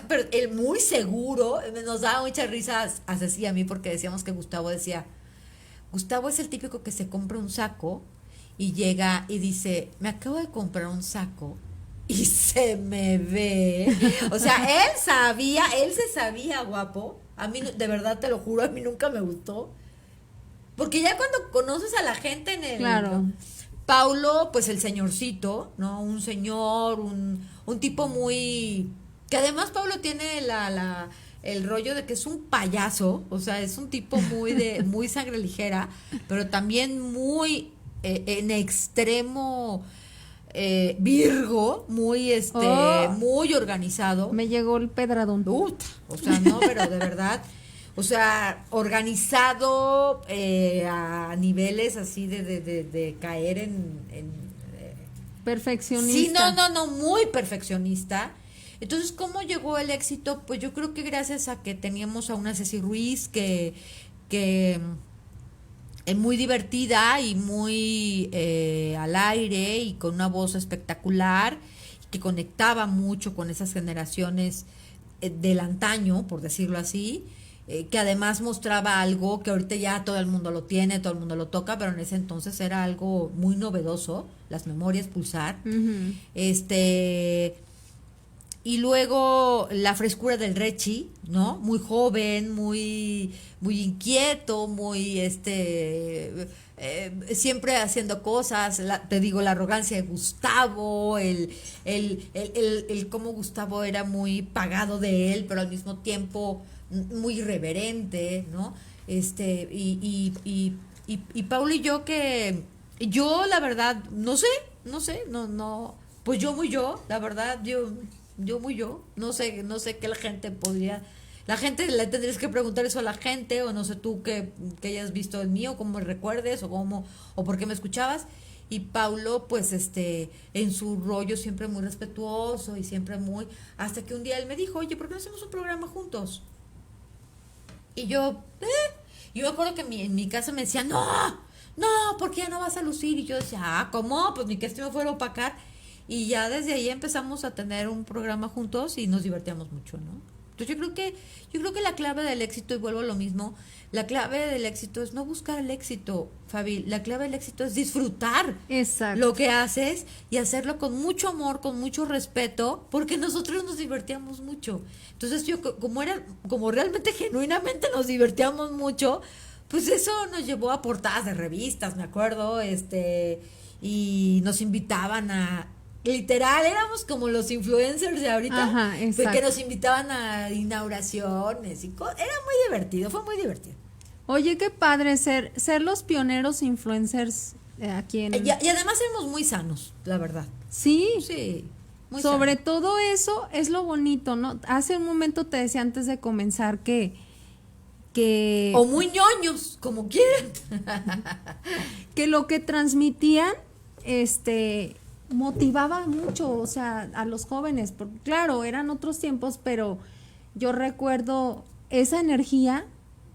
pero él muy seguro, nos daba muchas risas a Ceci y a mí porque decíamos que Gustavo es el típico que se compra un saco y llega y dice, me acabo de comprar un saco y se me ve, o sea, él se sabía guapo, a mí de verdad te lo juro, a mí nunca me gustó, porque ya cuando conoces a la gente en el...
Claro.
Paulo, pues el señorcito, ¿no? Un señor, un tipo muy... Que además Paulo tiene el rollo de que es un payaso, o sea, es un tipo muy sangre ligera, pero también muy en extremo Virgo, muy muy organizado.
Me llegó el pedradón.
O sea, no, pero de verdad, o sea, organizado a niveles así de caer en
Perfeccionista.
sí, no, muy perfeccionista. Entonces, ¿cómo llegó el éxito? Pues yo creo que gracias a que teníamos a una Ceci Ruiz que es muy divertida y muy al aire y con una voz espectacular, que conectaba mucho con esas generaciones del antaño, por decirlo así, que además mostraba algo que ahorita ya todo el mundo lo tiene, todo el mundo lo toca, pero en ese entonces era algo muy novedoso, las memorias pulsar.
Uh-huh.
Y luego la frescura del Rechi, ¿no? Muy joven, muy inquieto, muy siempre haciendo cosas, te digo, la arrogancia de Gustavo, el cómo Gustavo era muy pagado de él, pero al mismo tiempo muy irreverente, ¿no? Y Paulo y yo que yo la verdad no sé, pues yo muy yo, la verdad, yo muy yo, no sé qué la gente le tendrías que preguntar eso a la gente, o no sé tú que hayas visto en mí, o cómo me recuerdes, o por qué me escuchabas. Y Paulo, pues en su rollo siempre muy respetuoso y siempre muy, hasta que un día él me dijo, oye, ¿por qué no hacemos un programa juntos? Y yo me acuerdo que en mi casa me decían, no, porque ya no vas a lucir. Y yo decía, ¿cómo? Pues ni que me fuera a opacar. Y ya desde ahí empezamos a tener un programa juntos y nos divertíamos mucho, ¿no? Entonces yo creo que la clave del éxito, y vuelvo a lo mismo, la clave del éxito es no buscar el éxito, Fabi, la clave del éxito es disfrutar.
Exacto.
Lo que haces y hacerlo con mucho amor, con mucho respeto, porque nosotros nos divertíamos mucho. Entonces yo como realmente genuinamente nos divertíamos mucho, pues eso nos llevó a portadas de revistas, me acuerdo, y nos invitaban a... Literal, éramos como los influencers de ahorita.
Ajá, exacto.
Que nos invitaban a inauguraciones y era muy divertido, fue muy divertido.
Oye, qué padre ser los pioneros influencers aquí en...
Y además éramos muy sanos, la verdad.
Sí.
Sí. Muy
Sobre
sano.
todo eso es lo bonito, ¿no? Hace un momento te decía antes de comenzar que
o muy ñoños, como quieran.
Que lo que transmitían, motivaba mucho, o sea, a los jóvenes, porque claro, eran otros tiempos, pero yo recuerdo esa energía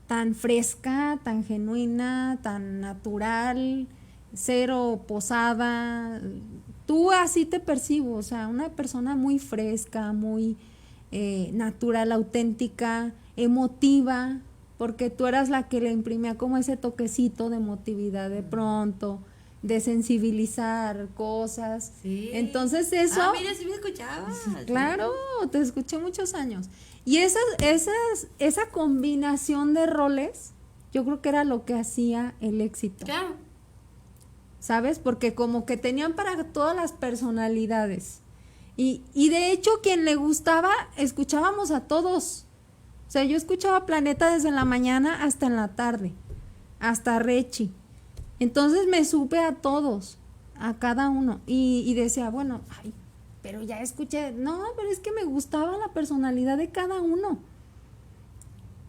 tan fresca, tan genuina, tan natural, cero posada. Tú así te percibo, o sea, una persona muy fresca, muy natural, auténtica, emotiva, porque tú eras la que le imprimía como ese toquecito de emotividad de pronto, de sensibilizar cosas.
Sí.
Entonces eso...
Ah, mira, sí me escuchabas.
Claro, te escuché muchos años. Y esa combinación de roles, yo creo que era lo que hacía el éxito.
Claro.
¿Sabes? Porque como que tenían para todas las personalidades. Y de hecho, quien le gustaba, escuchábamos a todos. O sea, yo escuchaba Planeta desde la mañana hasta en la tarde, hasta Rechi. Entonces me supe a todos, a cada uno. Y decía, bueno, ay, pero ya escuché, no, pero es que me gustaba la personalidad de cada uno.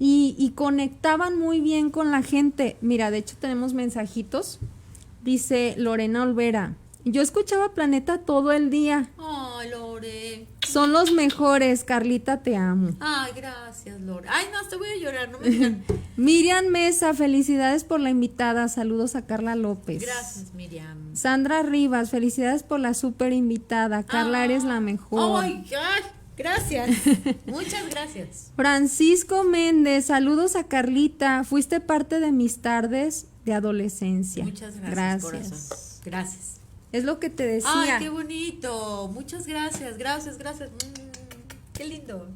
Y conectaban muy bien con la gente. Mira, de hecho tenemos mensajitos. Dice Lorena Olvera, yo escuchaba Planeta todo el día.
Ay, Lore.
Son los mejores, Carlita, te amo.
Ay, gracias, Lore. Ay, no, te voy a llorar, no me digan.
Miriam Mesa, felicidades por la invitada. Saludos a Carla López.
Gracias, Miriam.
Sandra Rivas, felicidades por la súper invitada. Carla, eres la mejor.
Ay, gracias. Muchas gracias.
Francisco Méndez, saludos a Carlita. Fuiste parte de mis tardes de adolescencia.
Muchas gracias, corazón. Gracias.
Es lo que te decía.
Ay, qué bonito. Muchas gracias, gracias. Qué lindo.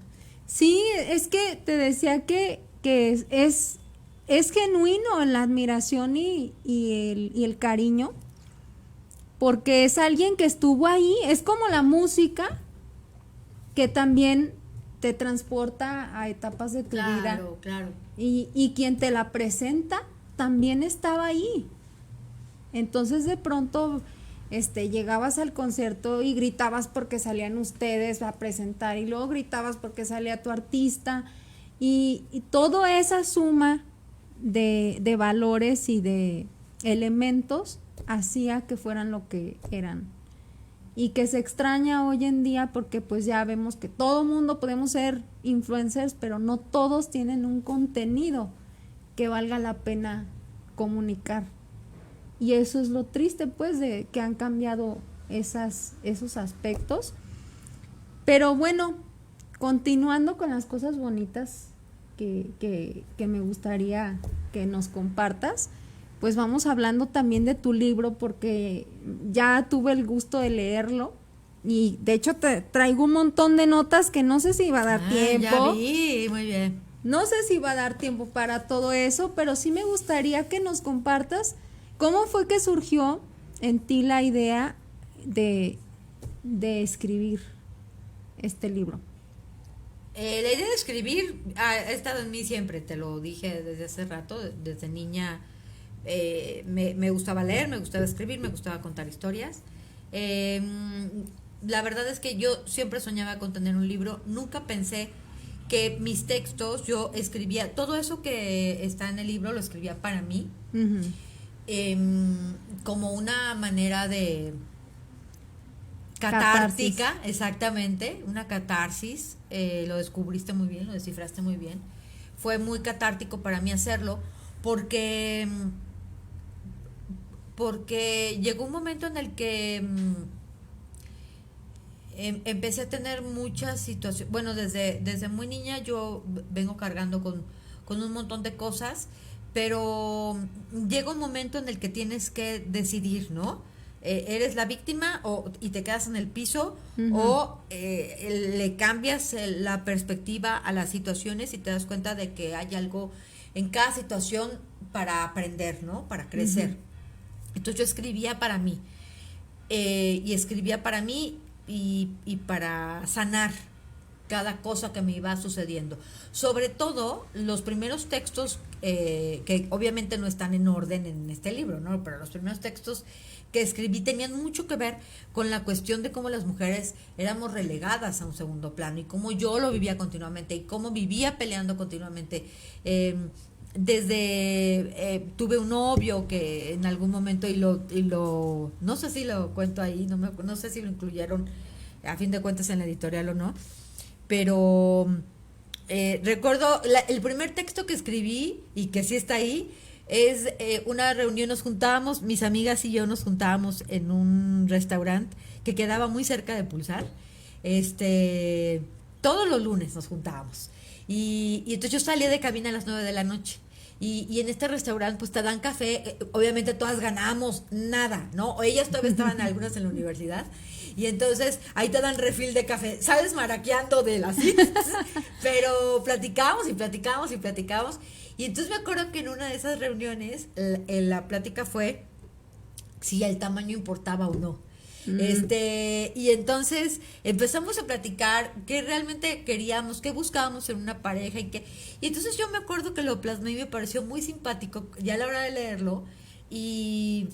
Sí, es que te decía que es genuino en la admiración y el cariño, porque es alguien que estuvo ahí. Es como la música, que también te transporta a etapas de tu vida.
Claro, claro.
Y quien te la presenta también estaba ahí. Entonces de pronto llegabas al concierto y gritabas porque salían ustedes a presentar, y luego gritabas porque salía tu artista, y toda esa suma de valores y de elementos hacía que fueran lo que eran, y que se extraña hoy en día porque pues ya vemos que todo mundo podemos ser influencers, pero no todos tienen un contenido que valga la pena comunicar. Y eso es lo triste, pues, de que han cambiado esos aspectos. Pero bueno, continuando con las cosas bonitas que me gustaría que nos compartas, pues vamos hablando también de tu libro, porque ya tuve el gusto de leerlo. Y de hecho te traigo un montón de notas que no sé si va a dar tiempo.
Ya vi, muy bien.
No sé si va a dar tiempo para todo eso, pero sí me gustaría que nos compartas cómo fue que surgió en ti la idea de escribir este libro.
La idea de escribir ha estado en mí siempre, te lo dije desde hace rato. Desde niña me gustaba leer, me gustaba escribir, me gustaba contar historias. La verdad es que yo siempre soñaba con tener un libro. Nunca pensé que mis textos, yo escribía, todo eso que está en el libro lo escribía para mí.
Uh-huh.
Como una manera de catártica, exactamente, una catarsis. Lo descubriste muy bien, lo descifraste muy bien. Fue muy catártico para mí hacerlo, porque llegó un momento en el que empecé a tener muchas situaciones. Bueno, desde muy niña yo vengo cargando con un montón de cosas, pero llega un momento en el que tienes que decidir, ¿no? ¿Eres la víctima y te quedas en el piso? Uh-huh. O le cambias la perspectiva a las situaciones y te das cuenta de que hay algo en cada situación para aprender, ¿no? Para crecer. Uh-huh. Entonces yo escribía para mí, y escribía para mí y para sanar cada cosa que me iba sucediendo. Sobre todo los primeros textos, que obviamente no están en orden en este libro, ¿no? Pero los primeros textos que escribí tenían mucho que ver con la cuestión de cómo las mujeres éramos relegadas a un segundo plano, y cómo yo lo vivía continuamente y cómo vivía peleando continuamente. Tuve un novio que en algún momento, y lo no sé si lo cuento ahí, no sé si lo incluyeron a fin de cuentas en la editorial o no, pero recuerdo el primer texto que escribí, y que sí está ahí, es una reunión. Nos juntábamos, mis amigas y yo nos juntábamos en un restaurante que quedaba muy cerca de Pulsar. Todos los lunes nos juntábamos, y entonces yo salía de cabina a las 9 de la noche. Y en este restaurante pues te dan café, obviamente todas ganamos nada, ¿no? Ellas todavía estaban algunas en la universidad, y entonces ahí te dan refil de café, sales maraqueando de las citas, pero platicamos, y entonces me acuerdo que en una de esas reuniones la plática fue si el tamaño importaba o no. Y entonces empezamos a platicar qué realmente queríamos, qué buscábamos en una pareja, y entonces yo me acuerdo que lo plasmé y me pareció muy simpático ya a la hora de leerlo, y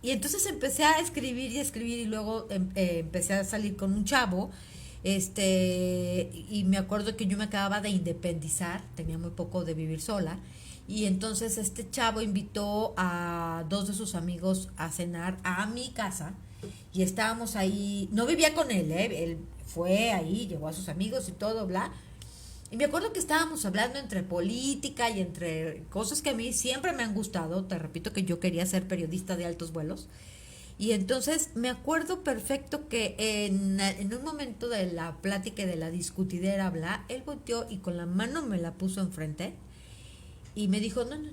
Y entonces empecé a escribir y luego empecé a salir con un chavo, y me acuerdo que yo me acababa de independizar, tenía muy poco de vivir sola, y entonces este chavo invitó a dos de sus amigos a cenar a mi casa, y estábamos ahí, no vivía con él, él fue ahí, llevó a sus amigos y todo, bla, y me acuerdo que estábamos hablando entre política y entre cosas que a mí siempre me han gustado. Te repito que yo quería ser periodista de altos vuelos. Y entonces me acuerdo perfecto que en un momento de la plática y de la discutidera, bla, él volteó y con la mano me la puso enfrente y me dijo, no, no,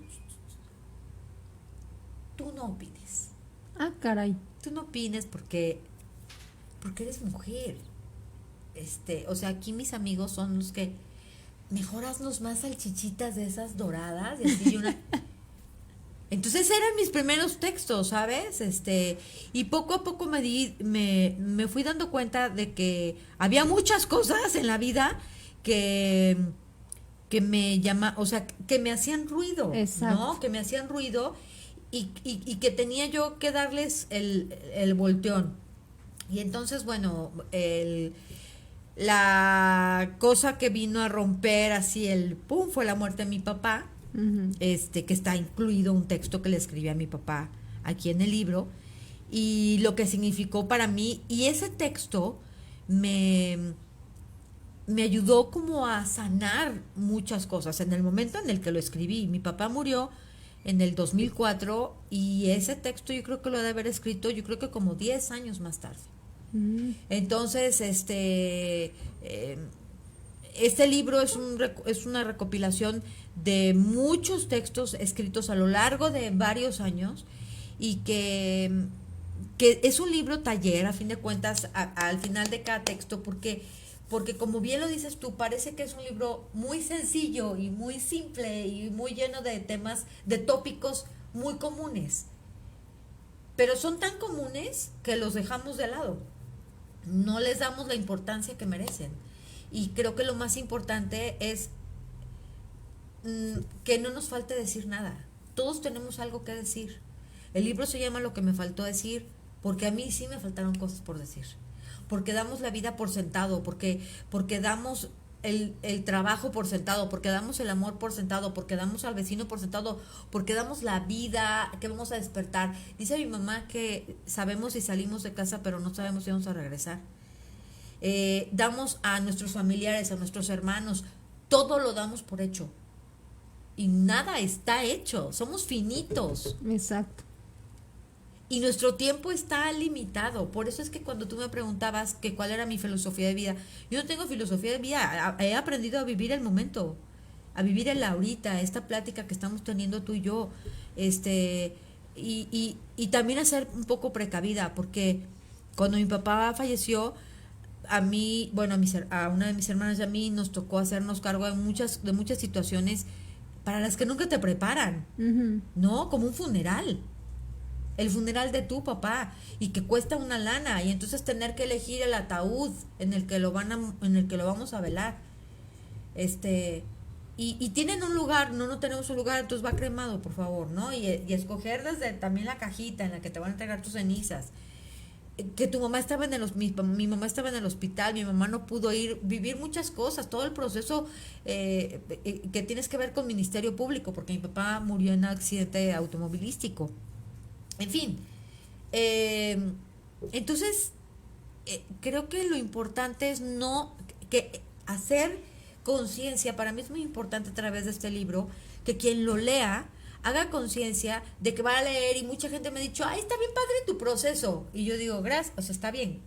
tú no opines.
Ah, caray.
Tú no opines porque eres mujer. O sea, aquí mis amigos son los que mejor haznos más salchichitas de esas doradas y así una. Entonces eran mis primeros textos, ¿sabes? Y poco a poco me fui dando cuenta de que había muchas cosas en la vida que o sea, que me hacían ruido,
Exacto.
¿no? Que me hacían ruido y que tenía yo que darles el volteón. Y entonces, bueno, la cosa que vino a romper así el pum fue la muerte de mi papá, que está incluido un texto que le escribí a mi papá aquí en el libro, y lo que significó para mí, y ese texto me ayudó como a sanar muchas cosas. En el momento en el que lo escribí, mi papá murió en el 2004 y ese texto yo creo que lo he de haber escrito, yo creo que como 10 años más tarde. Entonces, este libro es una recopilación de muchos textos escritos a lo largo de varios años y que es un libro taller, a fin de cuentas, al final de cada texto, porque como bien lo dices tú, parece que es un libro muy sencillo y muy simple y muy lleno de temas, de tópicos muy comunes. Pero son tan comunes que los dejamos de lado. No les damos la importancia que merecen. Y creo que lo más importante es que no nos falte decir nada. Todos tenemos algo que decir. El libro se llama Lo que me faltó decir, porque a mí sí me faltaron cosas por decir. Porque damos la vida por sentado, porque damos el trabajo por sentado, porque damos el amor por sentado, porque damos al vecino por sentado, porque damos la vida que vamos a despertar. Dice mi mamá que sabemos si salimos de casa, pero no sabemos si vamos a regresar. Damos a nuestros familiares, a nuestros hermanos, todo lo damos por hecho. Y nada está hecho, somos finitos.
Exacto.
Y nuestro tiempo está limitado. Por eso es que cuando tú me preguntabas que cuál era mi filosofía de vida, yo no tengo filosofía de vida. He aprendido a vivir el momento, a vivir el ahorita, esta plática que estamos teniendo tú y yo. Y también a ser un poco precavida, porque cuando mi papá falleció, a mí, bueno, a una de mis hermanas y a mí nos tocó hacernos cargo de muchas situaciones para las que nunca te preparan, ¿no? Como un funeral. El funeral de tu papá y que cuesta una lana y entonces tener que elegir el ataúd en el que lo vamos a velar. Y tienen un lugar, no tenemos un lugar, entonces va cremado, por favor, ¿no? Y escoger desde también la cajita en la que te van a entregar tus cenizas. Que tu mamá estaba mi mamá estaba en el hospital, mi mamá no pudo vivir muchas cosas, todo el proceso que tienes que ver con Ministerio Público, porque mi papá murió en un accidente automovilístico. En fin, entonces creo que lo importante es que hacer conciencia. Para mí es muy importante a través de este libro que quien lo lea haga conciencia de que va a leer, y mucha gente me ha dicho, ay, está bien padre tu proceso, y yo digo, gracias, o sea, está bien,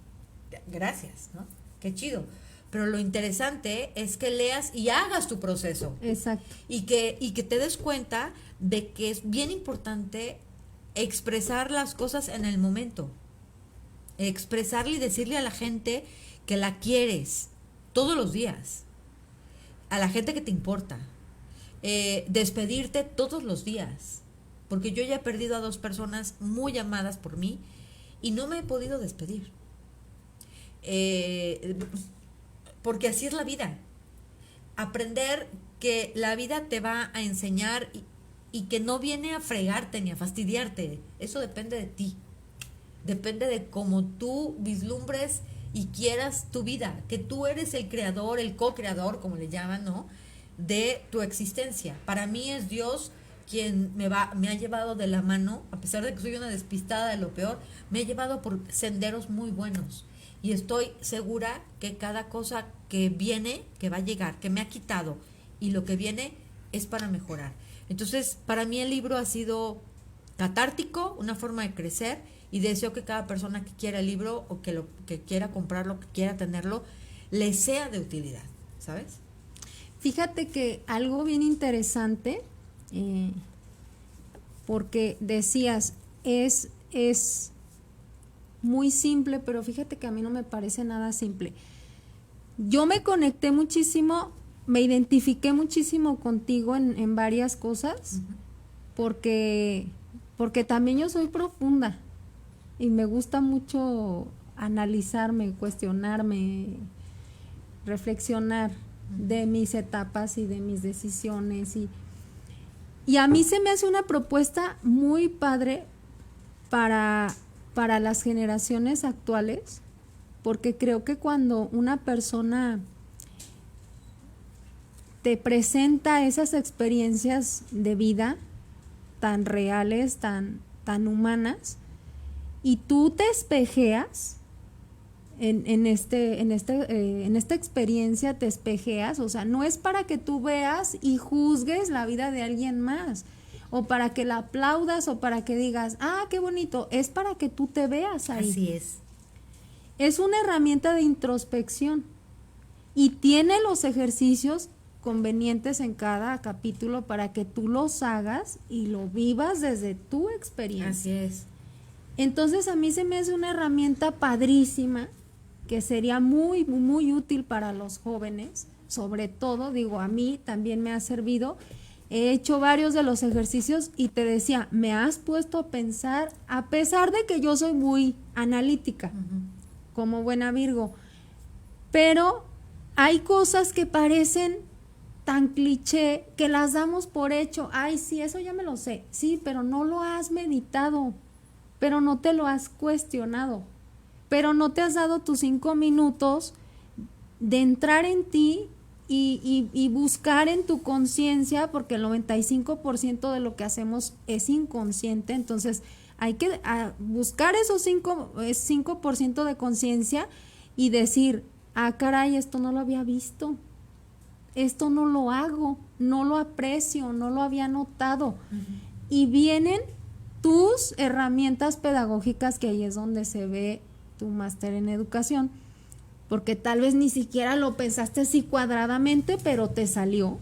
gracias, ¿no? Qué chido. Pero lo interesante es que leas y hagas tu proceso.
Exacto.
Y que te des cuenta de que es bien importante expresar las cosas en el momento, expresarle y decirle a la gente que la quieres todos los días, a la gente que te importa, despedirte todos los días, porque yo ya he perdido a 2 personas muy amadas por mí y no me he podido despedir, porque así es la vida. Aprender que la vida te va a enseñar y que no viene a fregarte ni a fastidiarte. Eso depende de ti. depende de cómo tú vislumbres y quieras tu vida, que tú eres el creador, el co-creador, como le llaman, ¿no? De tu existencia. Para mí es Dios quien me ha llevado de la mano, a pesar de que soy una despistada de lo peor, me ha llevado por senderos muy buenos. Y estoy segura que cada cosa que viene, que va a llegar, que me ha quitado, y lo que viene es para mejorar. Entonces, para mí el libro ha sido catártico, una forma de crecer, y deseo que cada persona que quiera el libro o que quiera comprarlo, que quiera tenerlo, le sea de utilidad, ¿sabes?
Fíjate que algo bien interesante, porque decías, es muy simple, pero fíjate que a mí no me parece nada simple. Yo me conecté muchísimo, me identifiqué muchísimo contigo en varias cosas, porque también yo soy profunda y me gusta mucho analizarme, cuestionarme, reflexionar de mis etapas y de mis decisiones, y a mí se me hace una propuesta muy padre para las generaciones actuales, porque creo que cuando una persona te presenta esas experiencias de vida tan reales, tan humanas, y tú te espejeas en esta experiencia, te espejeas, o sea, no es para que tú veas y juzgues la vida de alguien más, o para que la aplaudas, o para que digas, qué bonito, es para que tú te veas ahí.
Así es.
Es una herramienta de introspección y tiene los ejercicios convenientes en cada capítulo para que tú los hagas y lo vivas desde tu experiencia.
Así es.
Entonces a mí se me hace una herramienta padrísima que sería muy, muy útil para los jóvenes, sobre todo, digo, a mí también me ha servido. He hecho varios de los ejercicios y te decía, me has puesto a pensar, a pesar de que yo soy muy analítica, como buena Virgo, pero hay cosas que parecen tan cliché que las damos por hecho. Ay, sí, eso ya me lo sé. Sí, pero no lo has meditado, pero no te lo has cuestionado, pero no te has dado tus 5 minutos de entrar en ti y buscar en tu conciencia, porque el 95% de lo que hacemos es inconsciente. Entonces hay que buscar esos 5% de conciencia y decir, caray, esto no lo había visto, esto no lo hago, no lo aprecio, no lo había notado. Y vienen tus herramientas pedagógicas, que ahí es donde se ve tu máster en educación, porque tal vez ni siquiera lo pensaste así cuadradamente, pero te salió.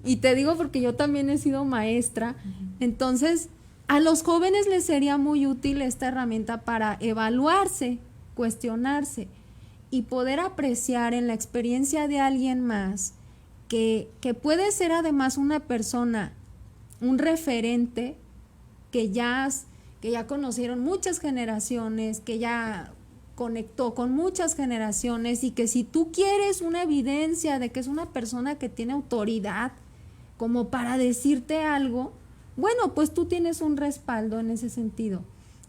Y te digo porque yo también he sido maestra. Entonces, a los jóvenes les sería muy útil esta herramienta para evaluarse, cuestionarse y poder apreciar en la experiencia de alguien más que puede ser además una persona, un referente que ya conocieron muchas generaciones, que ya conectó con muchas generaciones, y que si tú quieres una evidencia de que es una persona que tiene autoridad como para decirte algo, bueno, pues tú tienes un respaldo en ese sentido.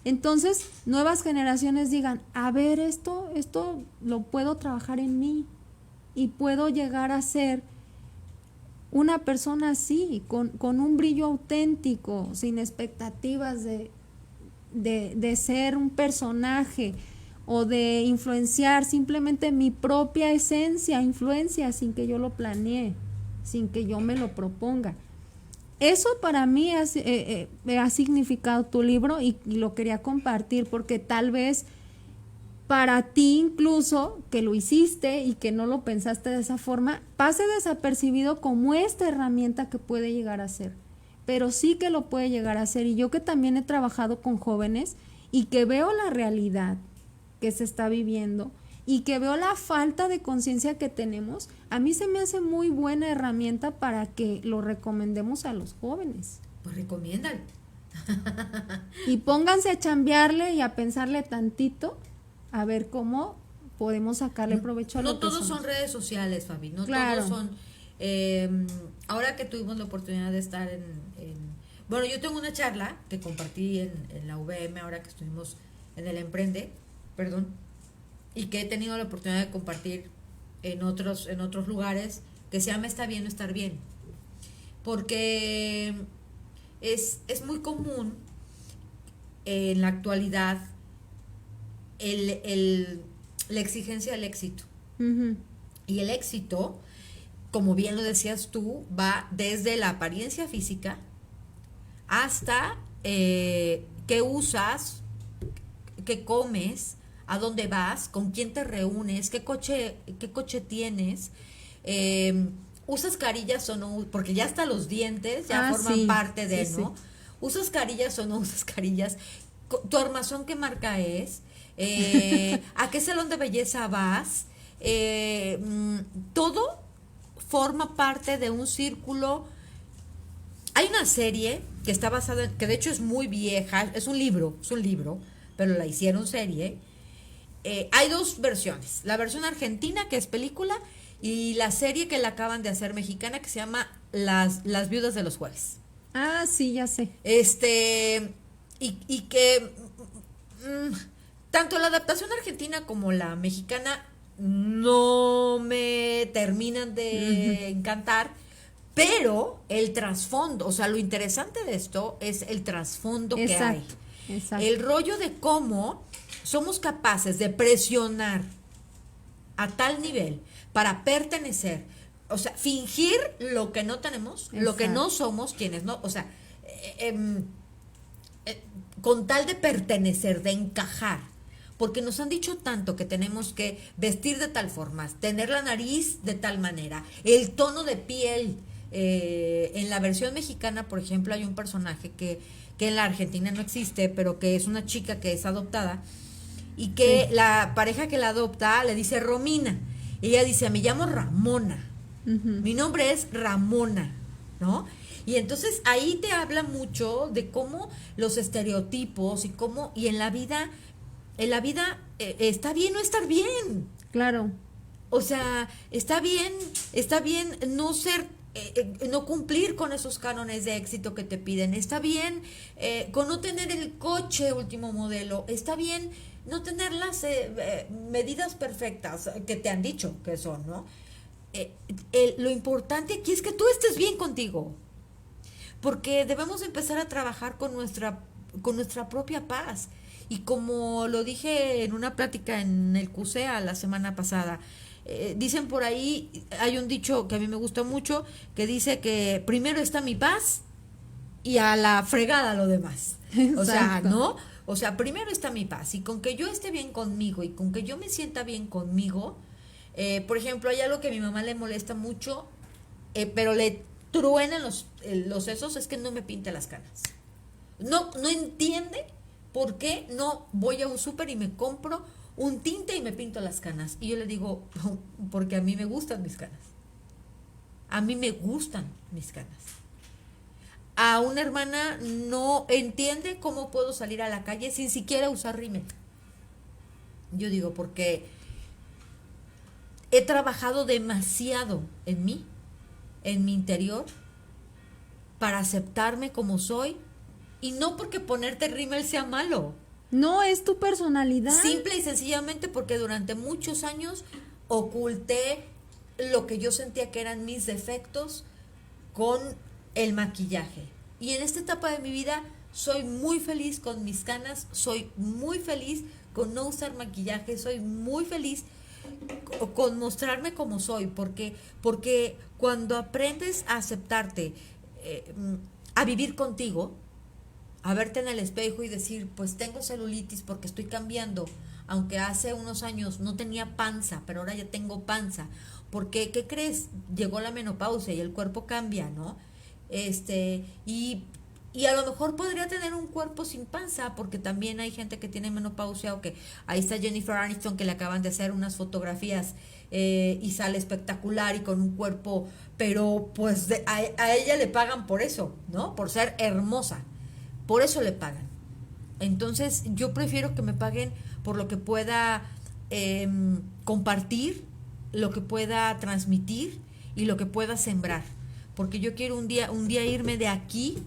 Entonces, nuevas generaciones digan, a ver, esto lo puedo trabajar en mí y puedo llegar a ser una persona así, con un brillo auténtico, sin expectativas de ser un personaje o de influenciar, simplemente mi propia influencia sin que yo lo planee, sin que yo me lo proponga. Eso para mí ha significado tu libro, y lo quería compartir porque tal vez para ti, incluso que lo hiciste y que no lo pensaste de esa forma, pase desapercibido como esta herramienta que puede llegar a ser, pero sí que lo puede llegar a ser. Y yo que también he trabajado con jóvenes y que veo la realidad que se está viviendo y que veo la falta de conciencia que tenemos, a mí se me hace muy buena herramienta para que lo recomendemos a los jóvenes.
Pues recomiéndalo.
Y pónganse a chambearle y a pensarle tantito, a ver cómo podemos sacarle provecho a lo que
No todos son redes sociales, Fabi, no
claro.
todos son... ahora que tuvimos la oportunidad de estar Bueno, yo tengo una charla que compartí en la VM ahora que estuvimos en el Emprende, perdón, y que he tenido la oportunidad de compartir en otros lugares, que se llama Está bien no estar bien. Porque es muy común en la actualidad la exigencia del éxito.
Ujú.
Y el éxito, como bien lo decías tú, va desde la apariencia física hasta qué usas, qué comes, a dónde vas, con quién te reúnes, qué coche tienes, usas carillas o no, porque ya hasta los dientes ya forman
Sí,
parte de,
sí,
¿no?
sí.
Usas carillas o no usas carillas, tu armazón qué marca es, a qué salón de belleza vas, todo forma parte de un círculo. Hay una serie que está basada que de hecho es muy vieja, es un libro, pero la hicieron serie. Hay dos versiones, la versión argentina que es película y la serie que la acaban de hacer mexicana que se llama Las viudas de los jueves.
Ah, sí, ya sé.
Y que tanto la adaptación argentina como la mexicana no me terminan de encantar, pero el trasfondo, o sea, lo interesante de esto es el trasfondo que hay.
Exacto, exacto.
El rollo de cómo somos capaces de presionar a tal nivel para pertenecer, o sea, fingir lo que no tenemos, lo que no somos, quienes no, o sea, con tal de pertenecer, de encajar, porque nos han dicho tanto que tenemos que vestir de tal forma, tener la nariz de tal manera, el tono de piel. En la versión mexicana, por ejemplo, hay un personaje que en la Argentina no existe, pero que es una chica que es adoptada y que
Sí.
la pareja que la adopta le dice Romina. Y ella dice, me llamo Ramona,
Ujú.
mi nombre es Ramona, ¿no? Y entonces ahí te habla mucho de cómo los estereotipos y cómo, y en la vida está bien no estar bien.
Claro.
O sea, está bien no ser, no cumplir con esos cánones de éxito que te piden. Está bien con no tener el coche último modelo. Está bien no tener las medidas perfectas que te han dicho que son, ¿no? Lo importante aquí es que tú estés bien contigo. Porque debemos empezar a trabajar con nuestra propia paz. Y como lo dije en una plática en el CUSEA la semana pasada, dicen por ahí, hay un dicho que a mí me gusta mucho, que dice que primero está mi paz y a la fregada lo demás. O sea,
Exacto.
¿no? O sea, primero está mi paz y con que yo esté bien conmigo y con que yo me sienta bien conmigo, por ejemplo, hay algo que a mi mamá le molesta mucho, pero le truenan los sesos, es que no me pinte las canas. No entiende por qué no voy a un súper y me compro un tinte y me pinto las canas. Y yo le digo, porque a mí me gustan mis canas. A mí me gustan mis canas. A una hermana no entiende cómo puedo salir a la calle sin siquiera usar rímel. Yo digo, porque he trabajado demasiado en mí, en mi interior, para aceptarme como soy. Y no porque ponerte rímel sea malo.
No es tu personalidad.
Simple y sencillamente porque durante muchos años oculté lo que yo sentía que eran mis defectos con el maquillaje. Y en esta etapa de mi vida soy muy feliz con mis canas, soy muy feliz con no usar maquillaje, soy muy feliz con mostrarme como soy, porque cuando aprendes a aceptarte, a vivir contigo, a verte en el espejo y decir, pues tengo celulitis porque estoy cambiando, aunque hace unos años no tenía panza, pero ahora ya tengo panza, porque, ¿qué crees? Llegó la menopausia y el cuerpo cambia, ¿no? Y a lo mejor podría tener un cuerpo sin panza, porque también hay gente que tiene menopausia, o que ahí está Jennifer Aniston, que le acaban de hacer unas fotografías y sale espectacular y con un cuerpo, pero pues a ella le pagan por eso, ¿no? Por ser hermosa. Por eso le pagan. Entonces yo prefiero que me paguen por lo que pueda compartir, lo que pueda transmitir y lo que pueda sembrar. Porque yo quiero un día irme de aquí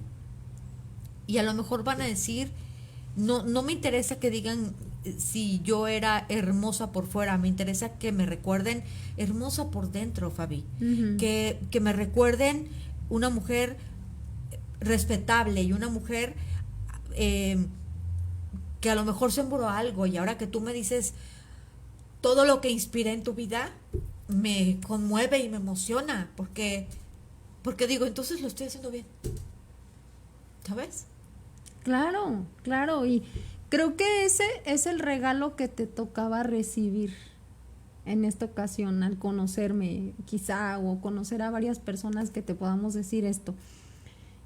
y a lo mejor van a decir, no me interesa que digan si yo era hermosa por fuera, me interesa que me recuerden hermosa por dentro, Fabi.
Ujú.
Que me recuerden una mujer respetable y una mujer que a lo mejor sembró algo, y ahora que tú me dices todo lo que inspiré en tu vida, me conmueve y me emociona, porque digo, entonces lo estoy haciendo bien, ¿sabes?
Claro, claro, y creo que ese es el regalo que te tocaba recibir en esta ocasión al conocerme, quizá, o conocer a varias personas que te podamos decir esto.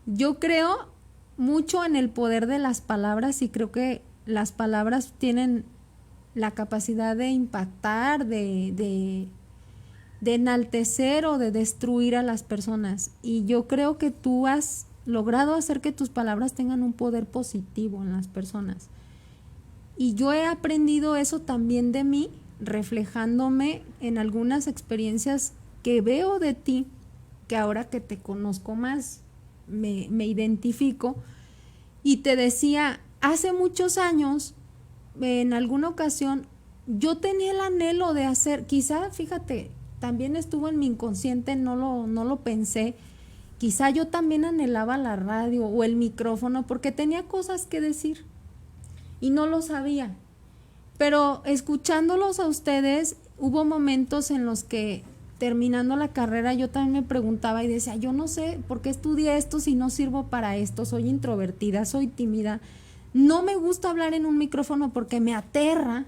Yo creo mucho en el poder de las palabras y creo que las palabras tienen la capacidad de impactar, de enaltecer o de destruir a las personas. Y yo creo que tú has logrado hacer que tus palabras tengan un poder positivo en las personas. Y yo he aprendido eso también de mí, reflejándome en algunas experiencias que veo de ti, que ahora que te conozco más, me identifico. Y te decía, hace muchos años, en alguna ocasión, yo tenía el anhelo de hacer, quizá, fíjate, también estuvo en mi inconsciente, no lo pensé, quizá yo también anhelaba la radio o el micrófono porque tenía cosas que decir y no lo sabía. Pero escuchándolos a ustedes, hubo momentos en los que terminando la carrera yo también me preguntaba y decía, yo no sé por qué estudié esto si no sirvo para esto, soy introvertida, soy tímida, no me gusta hablar en un micrófono porque me aterra.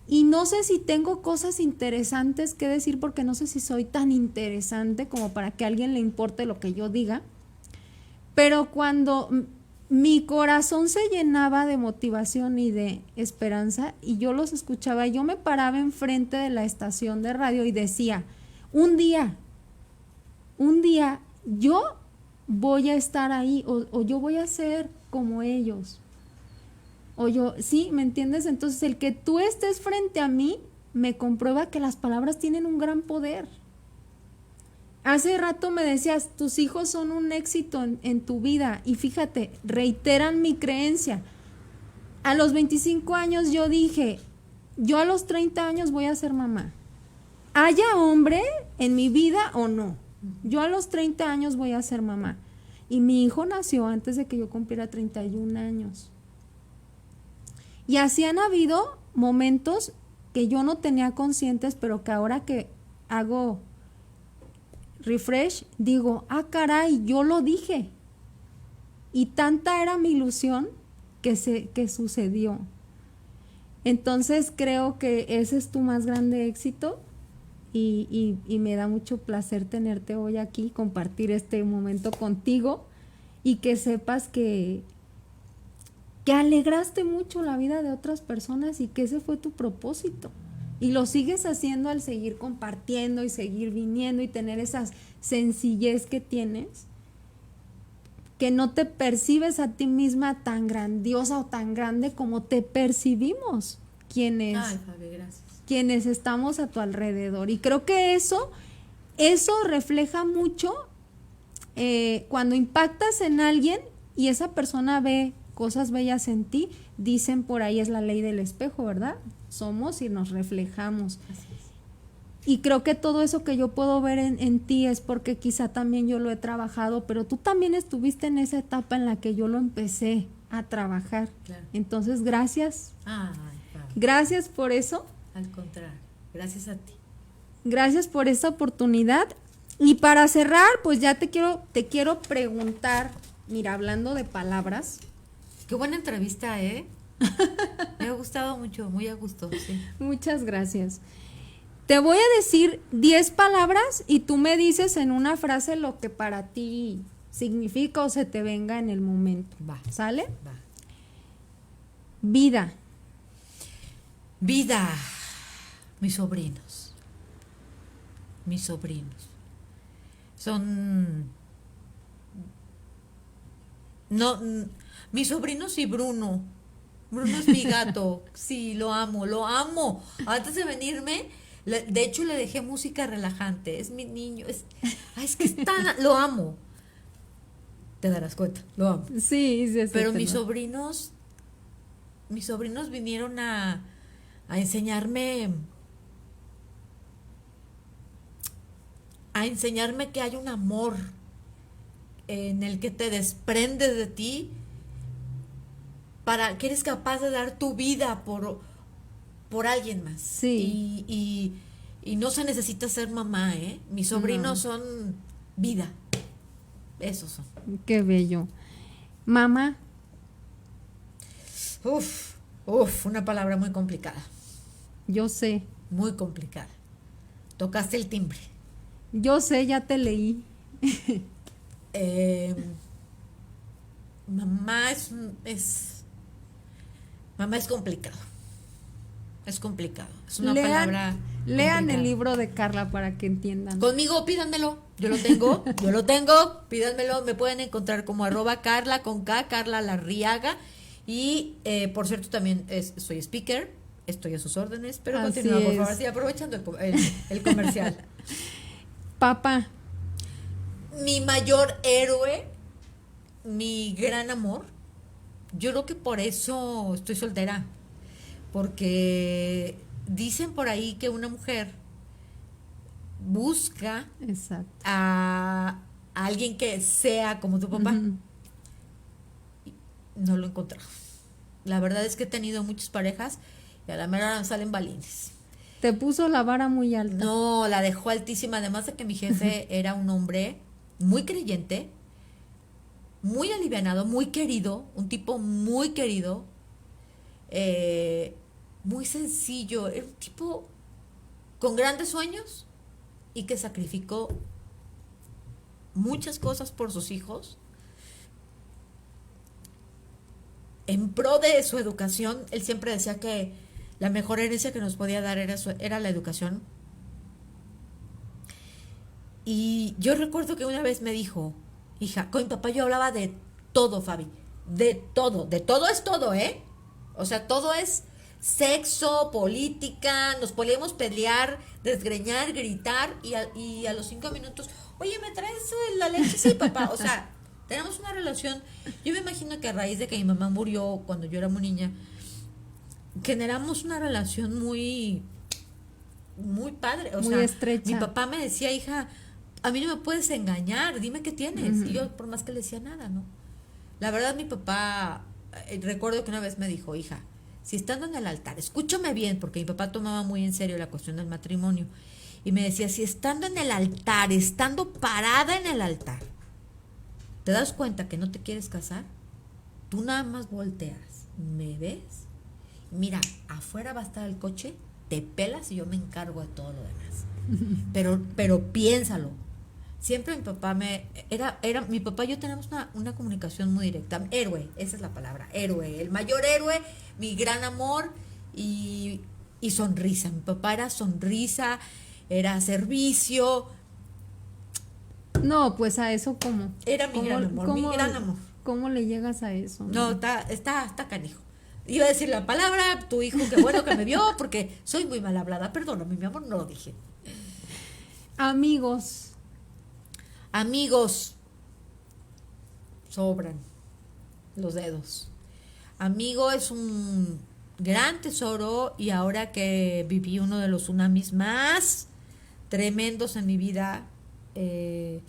Y no sé si tengo cosas interesantes que decir porque no sé si soy tan interesante como para que a alguien le importe lo que yo diga. Pero cuando mi corazón se llenaba de motivación y de esperanza y yo los escuchaba, yo me paraba enfrente de la estación de radio y decía, un día yo voy a estar ahí o yo voy a ser como ellos. O yo, ¿sí? ¿Me entiendes? Entonces el que tú estés frente a mí me comprueba que las palabras tienen un gran poder. Hace rato me decías, tus hijos son un éxito en tu vida y fíjate, reiteran mi creencia. A los 25 años yo dije, yo a los 30 años voy a ser mamá. Haya hombre en mi vida o no, yo a los 30 años voy a ser mamá. Y mi hijo nació antes de que yo cumpliera 31 años. Y así han habido momentos que yo no tenía conscientes, pero que ahora que hago refresh, digo, ah, caray, yo lo dije. Y tanta era mi ilusión que sucedió. Entonces creo que ese es tu más grande éxito y me da mucho placer tenerte hoy aquí, compartir este momento contigo y que sepas que alegraste mucho la vida de otras personas y que ese fue tu propósito. Y lo sigues haciendo al seguir compartiendo y seguir viniendo y tener esa sencillez que tienes, que no te percibes a ti misma tan grandiosa o tan grande como te percibimos quienes,
Ay, Fabi, gracias.
quienes estamos a tu alrededor. Y creo que eso refleja mucho cuando impactas en alguien y esa persona ve cosas bellas en ti, dicen por ahí es la ley del espejo, ¿verdad? Somos y nos reflejamos.
Así es.
Y creo que todo eso que yo puedo ver en ti es porque quizá también yo lo he trabajado, pero tú también estuviste en esa etapa en la que yo lo empecé a trabajar.
Claro.
Entonces, gracias.
Ay, Fabi.
Gracias por eso.
Al contrario, gracias a ti.
Gracias por esta oportunidad. Y para cerrar, pues ya te quiero preguntar, mira, hablando de palabras.
Qué buena entrevista, ¿eh? Me ha gustado mucho, muy a gusto, sí.
Muchas gracias. Te voy a decir 10 palabras y tú me dices en una frase lo que para ti significa o se te venga en el momento.
Va.
¿Sale?
Va.
Vida.
Vida. Mis sobrinos. Mis sobrinos. Son... No, mis sobrinos y Bruno. Bruno es mi gato. Sí, lo amo, lo amo. Antes de venirme, de hecho le dejé música relajante. Es mi niño. Es que es tan... Lo amo. te darás cuenta, lo amo.
Sí, sí,
Pero mis sobrinos vinieron a enseñarme que hay un amor en el que te desprendes de ti, para que eres capaz de dar tu vida por alguien más.
Sí.
Y no se necesita ser mamá, ¿eh? Mis sobrinos son vida. Esos son.
Qué bello. Mamá.
Una palabra muy complicada.
Yo sé.
Muy complicada. Tocaste el timbre.
Yo sé, ya te leí.
Mamá mamá es complicado. Es complicado. Es una palabra.
Lean
complicada.
el libro de Carla para que entiendan.
Conmigo, pídanmelo. Yo lo tengo. Pídanmelo. Me pueden encontrar como @Carla con K, Carla Larriaga. Y por cierto, también soy speaker. Estoy a sus órdenes. Pero
Así
continúa, por
es.
favor. Sí, aprovechando el comercial.
Papá.
Mi mayor héroe, mi gran amor. Yo creo que por eso estoy soltera. Porque dicen por ahí que una mujer busca
Exacto.
a alguien que sea como tu papá.
Ujú.
No lo he encontrado. La verdad es que he tenido muchas parejas y a la mera hora salen balines.
Te puso la vara muy alta.
No, la dejó altísima. Además de que mi jefe era un hombre muy creyente, muy alivianado, muy querido, un tipo muy querido, muy sencillo. Era un tipo con grandes sueños y que sacrificó muchas cosas por sus hijos en pro de su educación. Él siempre decía que la mejor herencia que nos podía dar era la educación. Y yo recuerdo que una vez me dijo, hija, con mi papá yo hablaba de todo, Fabi, de todo es todo, ¿eh? O sea, todo es sexo, política, nos podíamos pelear, desgreñar, gritar, y a los 5 minutos, oye, ¿me traes la leche? Sí, papá. O sea, tenemos una relación. Yo me imagino que a raíz de que mi mamá murió cuando yo era muy niña, generamos una relación muy padre. O
Muy
sea,
estrecha.
mi papá me decía, hija, a mí no me puedes engañar, dime qué tienes.
Ujú.
Y yo, por más que le decía nada, ¿no? La verdad, mi papá, recuerdo que una vez me dijo, hija, si estando en el altar, escúchame bien, porque mi papá tomaba muy en serio la cuestión del matrimonio, y me decía, si estando en el altar, estando parada en el altar, te das cuenta que no te quieres casar, tú nada más volteas, me ves, mira, afuera va a estar el coche, te pelas y yo me encargo de todo lo demás. Pero piénsalo. Siempre mi papá mi papá y yo tenemos una comunicación muy directa. Héroe, esa es la palabra, héroe, el mayor héroe, mi gran amor y sonrisa. Mi papá era sonrisa, era servicio.
No, pues a eso cómo.
Era mi gran amor, mi gran amor.
¿Cómo le llegas a eso?
No, está canijo. Iba a decir la palabra, tu hijo, qué bueno que me vio, porque soy muy mal hablada. Perdóname, mi amor, no lo dije.
Amigos.
Amigos. Sobran los dedos. Amigo es un gran tesoro, y ahora que viví uno de los tsunamis más tremendos en mi vida, me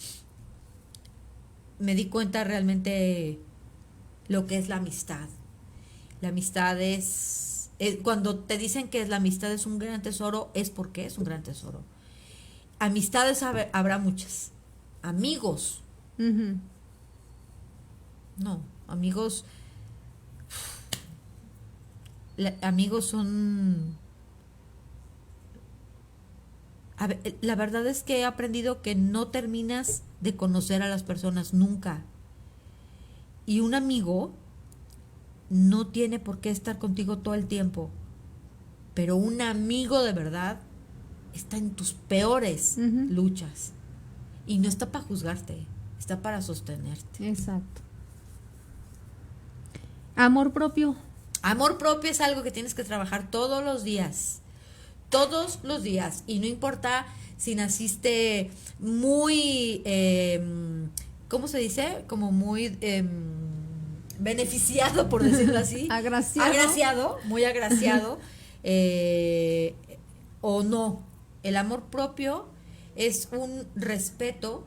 di cuenta realmente lo que es la amistad. La amistad es cuando te dicen que la amistad es un gran tesoro, es porque es un gran tesoro. Amistades habrá muchas. Amigos,
Ujú.
no, amigos. Amigos son. La verdad es que he aprendido que no terminas de conocer a las personas nunca. Y un amigo no tiene por qué estar contigo todo el tiempo. Pero un amigo de verdad está en tus peores
Ujú.
luchas. Y no está para juzgarte, está para sostenerte.
Exacto. Amor propio.
Amor propio es algo que tienes que trabajar todos los días. Todos los días. Y no importa si naciste muy ¿cómo se dice? Como muy beneficiado, por decirlo así.
Agraciado.
Muy agraciado. O no. El amor propio es un respeto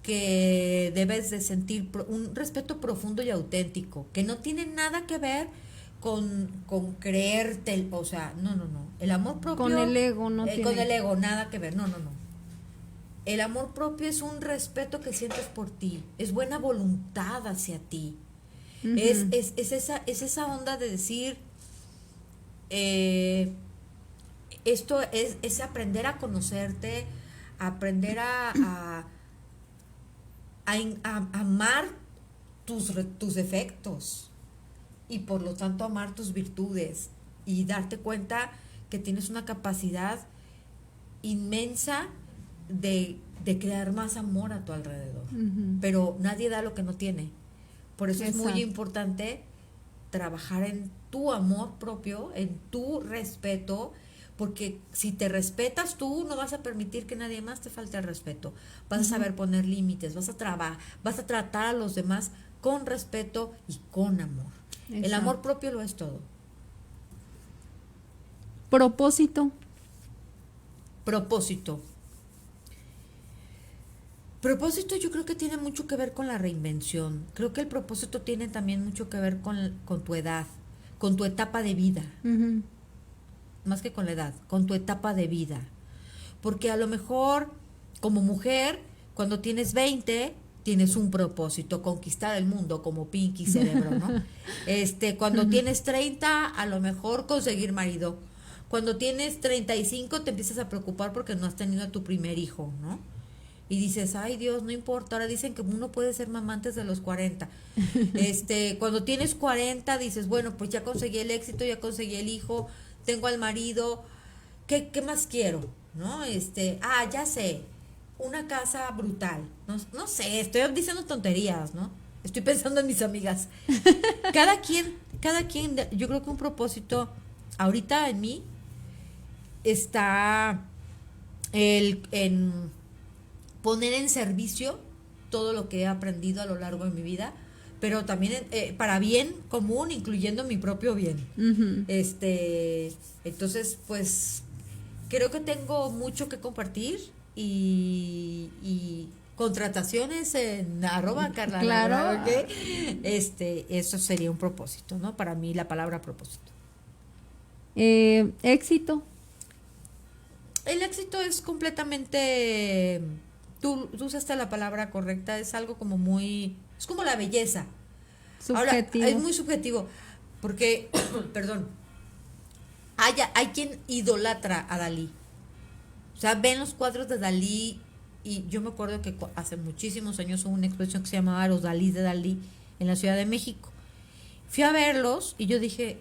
que debes de sentir, un respeto profundo y auténtico, que no tiene nada que ver con creerte, o sea, no. El amor propio...
Con el ego, no
tiene. Con el ego, nada que ver, no. El amor propio es un respeto que sientes por ti, es buena voluntad hacia ti. Uh-huh. Es esa onda de decir, esto es aprender a conocerte, aprender a amar tus defectos y por lo tanto amar tus virtudes y darte cuenta que tienes una capacidad inmensa de crear más amor a tu alrededor. Uh-huh. Pero nadie da lo que no tiene. Por eso Exacto. Es muy importante trabajar en tu amor propio, en tu respeto, porque si te respetas tú, no vas a permitir que nadie más te falte el respeto. Vas a saber poner límites, vas a tratar a los demás con respeto y con amor. Exacto. El amor propio lo es todo.
Propósito.
Propósito yo creo que tiene mucho que ver con la reinvención. Creo que el propósito tiene también mucho que ver con tu edad, con tu etapa de vida. Uh-huh. Más que con la edad, con tu etapa de vida. Porque a lo mejor, como mujer, cuando tienes 20, tienes un propósito, conquistar el mundo como Pinky Cerebro, ¿no? Cuando tienes 30, a lo mejor conseguir marido. Cuando tienes 35, te empiezas a preocupar porque no has tenido a tu primer hijo, ¿no? Y dices, ay Dios, no importa, ahora dicen que uno puede ser mamá antes de los 40. Cuando tienes 40, dices, bueno, pues ya conseguí el éxito, ya conseguí el hijo, tengo al marido, ¿qué más quiero? ¿No? Ya sé, una casa brutal, no sé, estoy diciendo tonterías, ¿no? Estoy pensando en mis amigas. Cada quien, yo creo que un propósito, ahorita en mí, está en poner en servicio todo lo que he aprendido a lo largo de mi vida, pero también para bien común, incluyendo mi propio bien. Uh-huh. Entonces, pues, creo que tengo mucho que compartir y contrataciones en @Carla.
Claro.
¿Okay? Eso sería un propósito, ¿no? Para mí la palabra propósito.
Éxito.
El éxito es completamente... Tú usaste la palabra correcta, es algo como muy... Es como la belleza.
Subjetivo.
Ahora, es muy subjetivo, porque, perdón, hay quien idolatra a Dalí. O sea, ven los cuadros de Dalí, y yo me acuerdo que hace muchísimos años hubo una exposición que se llamaba Los Dalí de Dalí en la Ciudad de México. Fui a verlos y yo dije,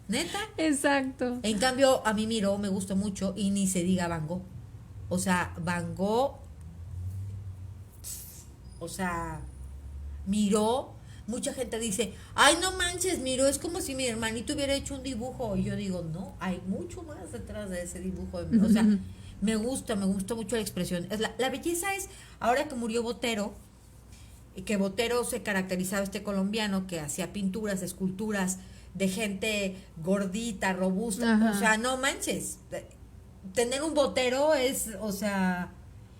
¿neta?
Exacto.
En cambio, a mí Miró me gustó mucho y ni se diga Van Gogh. O sea, Van Gogh, Miró, mucha gente dice, ay, no manches, Miró, es como si mi hermanito hubiera hecho un dibujo. Y yo digo, no, hay mucho más detrás de ese dibujo. O sea, me gusta mucho la expresión. La belleza es, ahora que murió Botero, que Botero se caracterizaba, colombiano, que hacía pinturas, esculturas, de gente gordita, robusta. Ajá. O sea, no manches, tener un Botero es, o sea,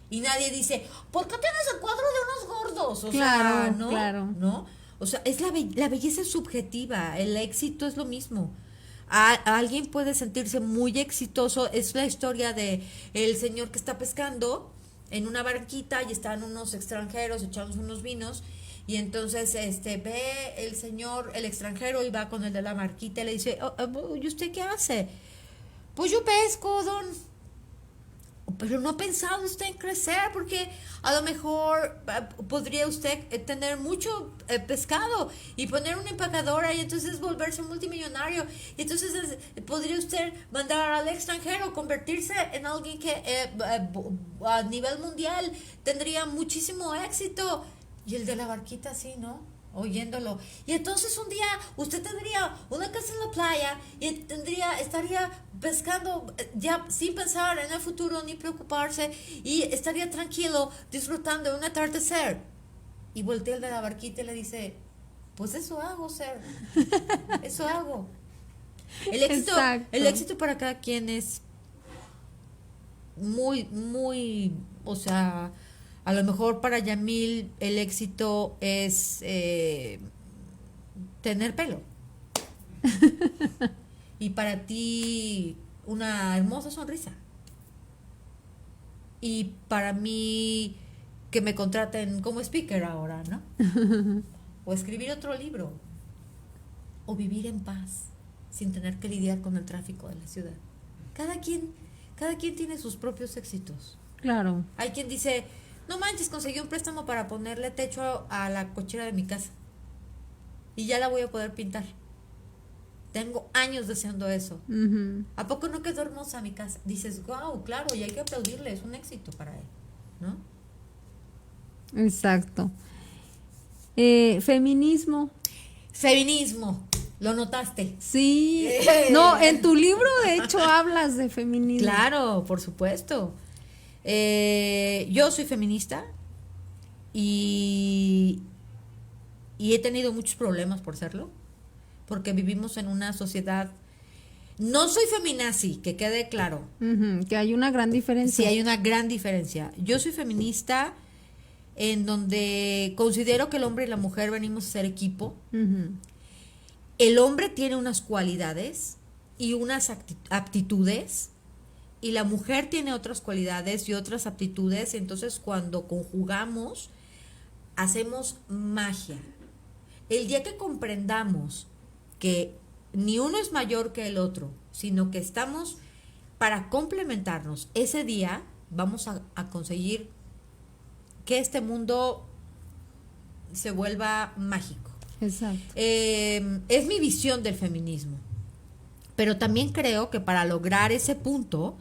y nadie dice, ¿por qué tienes el cuadro de unos gordos? O
claro,
sea, ¿no?
Claro.
¿No? O sea, la belleza es subjetiva, el éxito es lo mismo. Alguien puede sentirse muy exitoso, es la historia de el señor que está pescando en una barquita y están unos extranjeros echándose unos vinos. Y entonces ve el señor, el extranjero, y va con el de la barquita y le dice, ¿y usted qué hace? Pues yo pesco, don. Pero no ha pensado usted en crecer, porque a lo mejor podría usted tener mucho pescado y poner una empacadora y entonces volverse multimillonario. Y entonces podría usted mandar al extranjero, convertirse en alguien que a nivel mundial tendría muchísimo éxito. Y el de la barquita, sí, ¿no? oyéndolo. Y entonces un día usted tendría una casa en la playa y estaría pescando ya sin pensar en el futuro ni preocuparse y estaría tranquilo disfrutando de un atardecer. Y voltea el de la barquita y le dice, pues eso hago, Ser. Eso hago. El éxito para cada quien es muy, muy, o sea, a lo mejor para Yamil el éxito es tener pelo. Y para ti una hermosa sonrisa. Y para mí que me contraten como speaker ahora, ¿no? O escribir otro libro. O vivir en paz sin tener que lidiar con el tráfico de la ciudad. Cada quien tiene sus propios éxitos.
Claro.
Hay quien dice, no manches, conseguí un préstamo para ponerle techo a la cochera de mi casa y ya la voy a poder pintar. Tengo años deseando eso.
Uh-huh.
¿A poco no quedó hermosa mi casa? Dices, wow, claro, y hay que aplaudirle, es un éxito para él, ¿no?
Exacto. Feminismo.
¿Lo notaste?
Sí. No, en tu libro de hecho hablas de feminismo.
Claro, por supuesto. Yo soy feminista y he tenido muchos problemas por serlo, porque vivimos en una sociedad. No soy feminazi, que quede claro.
Uh-huh, que hay una gran diferencia.
Sí, hay una gran diferencia. Yo soy feminista en donde considero que el hombre y la mujer venimos a ser equipo.
Uh-huh.
El hombre tiene unas cualidades y unas aptitudes, y la mujer tiene otras cualidades y otras aptitudes, y entonces cuando conjugamos hacemos magia. El día que comprendamos que ni uno es mayor que el otro, sino que estamos para complementarnos, ese día vamos a conseguir que este mundo se vuelva mágico.
Exacto.
Es mi visión del feminismo, pero también creo que para lograr ese punto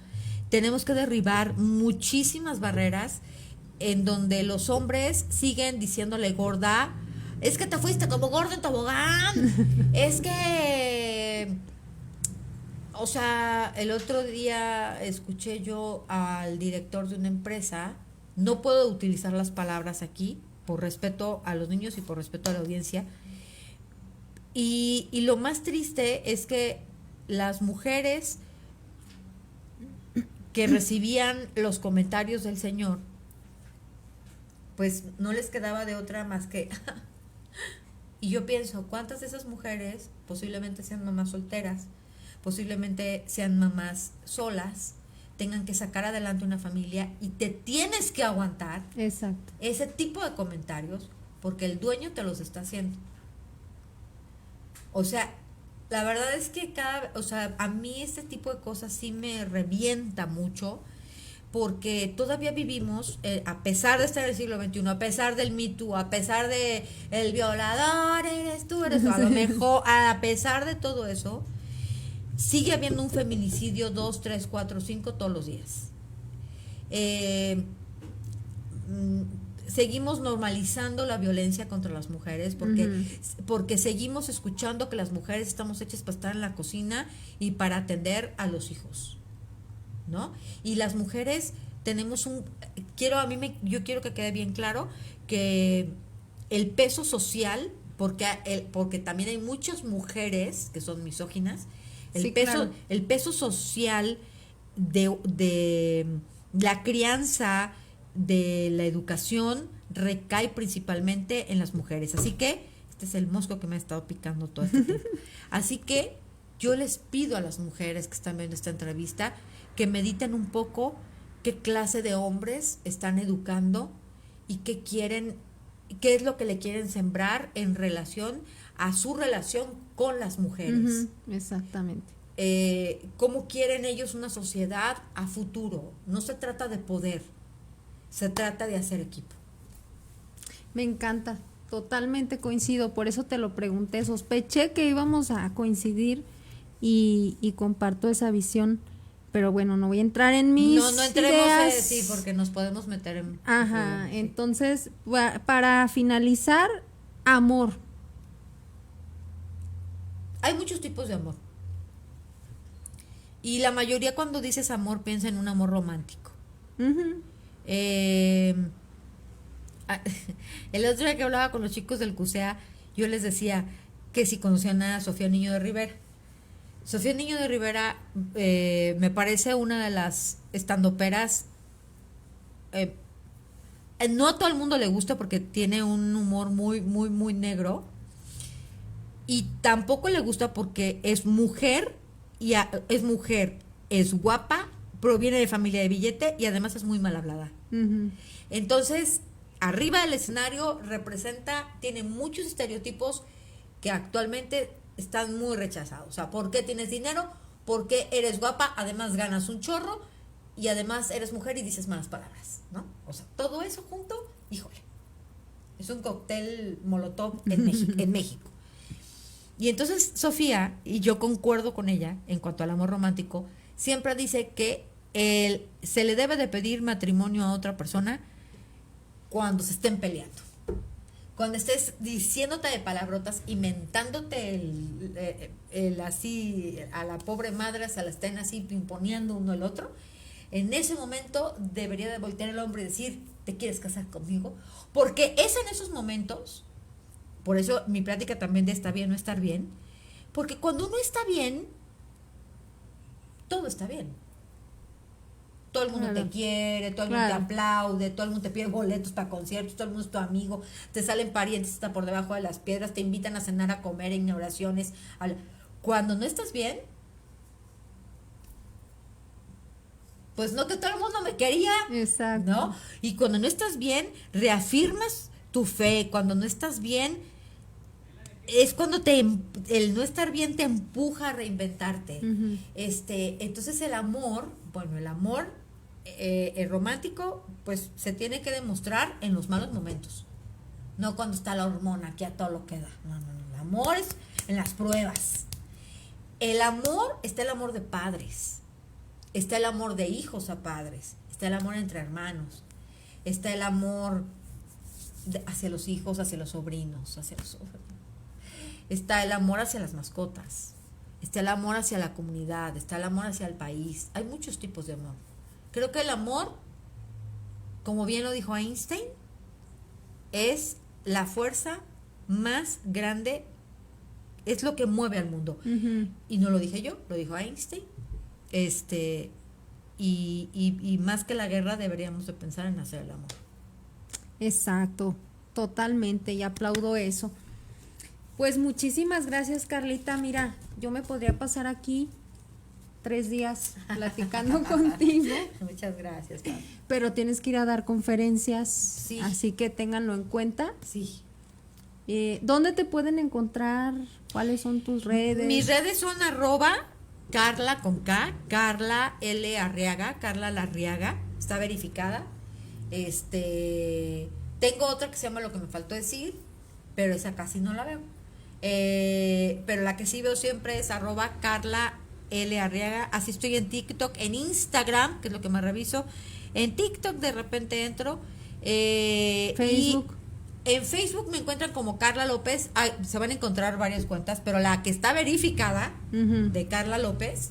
tenemos que derribar muchísimas barreras en donde los hombres siguen diciéndole gorda. Es que te fuiste como gordo en tobogán. Es que, o sea, el otro día escuché yo al director de una empresa, no puedo utilizar las palabras aquí por respeto a los niños y por respeto a la audiencia, y lo más triste es que las mujeres que recibían los comentarios del señor, pues no les quedaba de otra más que y yo pienso, ¿cuántas de esas mujeres posiblemente sean mamás solteras, posiblemente sean mamás solas, tengan que sacar adelante una familia y te tienes que aguantar?
Exacto.
Ese tipo de comentarios porque el dueño te los está haciendo? O sea, la verdad es que a mí este tipo de cosas sí me revienta mucho, porque todavía vivimos, a pesar de estar en el siglo XXI, a pesar del Me Too, a pesar de el violador, eres tú, a lo mejor, a pesar de todo eso, sigue habiendo un feminicidio 2, 3, 4, 5 todos los días. Seguimos normalizando la violencia contra las mujeres porque seguimos escuchando que las mujeres estamos hechas para estar en la cocina y para atender a los hijos, ¿no? Y las mujeres tenemos yo quiero que quede bien claro que el peso social, porque también hay muchas mujeres que son misóginas, el peso social de la crianza, de la educación, recae principalmente en las mujeres. Así que este es el mosco que me ha estado picando todo este tiempo. Así que yo les pido a las mujeres que están viendo esta entrevista que mediten un poco qué clase de hombres están educando y qué es lo que le quieren sembrar en relación a su relación con las mujeres.
Uh-huh. Exactamente.
Cómo quieren ellos una sociedad a futuro. No se trata de poder, se trata de hacer equipo.
Me encanta, totalmente coincido, por eso te lo pregunté, sospeché que íbamos a coincidir y comparto esa visión, pero bueno, no voy a entrar en mis
No entremos
ideas.
Sí, porque nos podemos meter en...
Ajá,
sí.
Entonces, para finalizar, Amor.
Hay muchos tipos de amor. Y la mayoría cuando dices amor piensa en un amor romántico.
Ujú.
El otro día que hablaba con los chicos del CUSEA, yo les decía que si conocían a Sofía Niño de Rivera. Sofía Niño de Rivera me parece una de las estandoperas. No a todo el mundo le gusta porque tiene un humor muy, muy, muy negro. Y tampoco le gusta porque es mujer, es guapa, proviene de familia de billete y además es muy mal hablada.
Ujú.
Entonces, arriba del escenario tiene muchos estereotipos que actualmente están muy rechazados. O sea, ¿por qué tienes dinero? ¿Por qué eres guapa? Además ganas un chorro y además eres mujer y dices malas palabras, ¿no? O sea, todo eso junto, híjole, es un cóctel molotov en México. Y entonces Sofía, y yo concuerdo con ella en cuanto al amor romántico, siempre dice que se le debe de pedir matrimonio a otra persona cuando se estén peleando. Cuando estés diciéndote de palabrotas, inventándote el así, a la pobre madre, se la estén así imponiendo uno al otro, en ese momento debería de voltear el hombre y decir, ¿te quieres casar conmigo? Porque es en esos momentos, por eso mi plática también de está bien o no estar bien, porque cuando uno está bien, todo está bien. Todo el mundo
Claro.
te quiere, todo el mundo te aplaude, todo el mundo te pide boletos para conciertos, todo el mundo es tu amigo, te salen parientes hasta por debajo de las piedras, te invitan a cenar, a comer, en oraciones. Cuando no estás bien, pues no, que todo el mundo me quería.
Exacto.
¿No? Y cuando no estás bien, reafirmas tu fe. Cuando no estás bien, es cuando el no estar bien te empuja a reinventarte.
Ujú.
Entonces el amor el romántico, pues se tiene que demostrar en los malos momentos. No cuando está la hormona, que a todo lo que da. No. El amor es en las pruebas. Está el amor de padres. Está el amor de hijos a padres. Está el amor entre hermanos. Está el amor hacia los hijos, hacia los sobrinos, Está el amor hacia las mascotas. Está el amor hacia la comunidad. Está el amor hacia el país. Hay muchos tipos de amor. Creo que el amor, como bien lo dijo Einstein, es la fuerza más grande, es lo que mueve al mundo.
Ujú.
Y no lo dije yo, lo dijo Einstein. Y más que la guerra deberíamos de pensar en hacer el amor.
Exacto, totalmente, y aplaudo eso. Pues muchísimas gracias, Carlita. Mira, yo me podría pasar aquí 3 días platicando contigo,
Muchas gracias, Pablo.
pero tienes que ir a dar conferencias,
Sí.
así que ténganlo en cuenta.
Sí.
¿Dónde te pueden encontrar? ¿Cuáles son tus redes?
Mis redes son @Carla con K, Carla L Arriaga, Carla Larriaga, está verificada. Tengo otra que se llama Lo que me faltó decir, pero esa casi no la veo. Pero la que sí veo siempre es @Carla L Arriaga. Así estoy en TikTok, en Instagram, que es lo que más reviso. En TikTok de repente entro.
Facebook.
En Facebook me encuentran como Carla López. Se van a encontrar varias cuentas, pero la que está verificada,
Ujú.
de Carla López,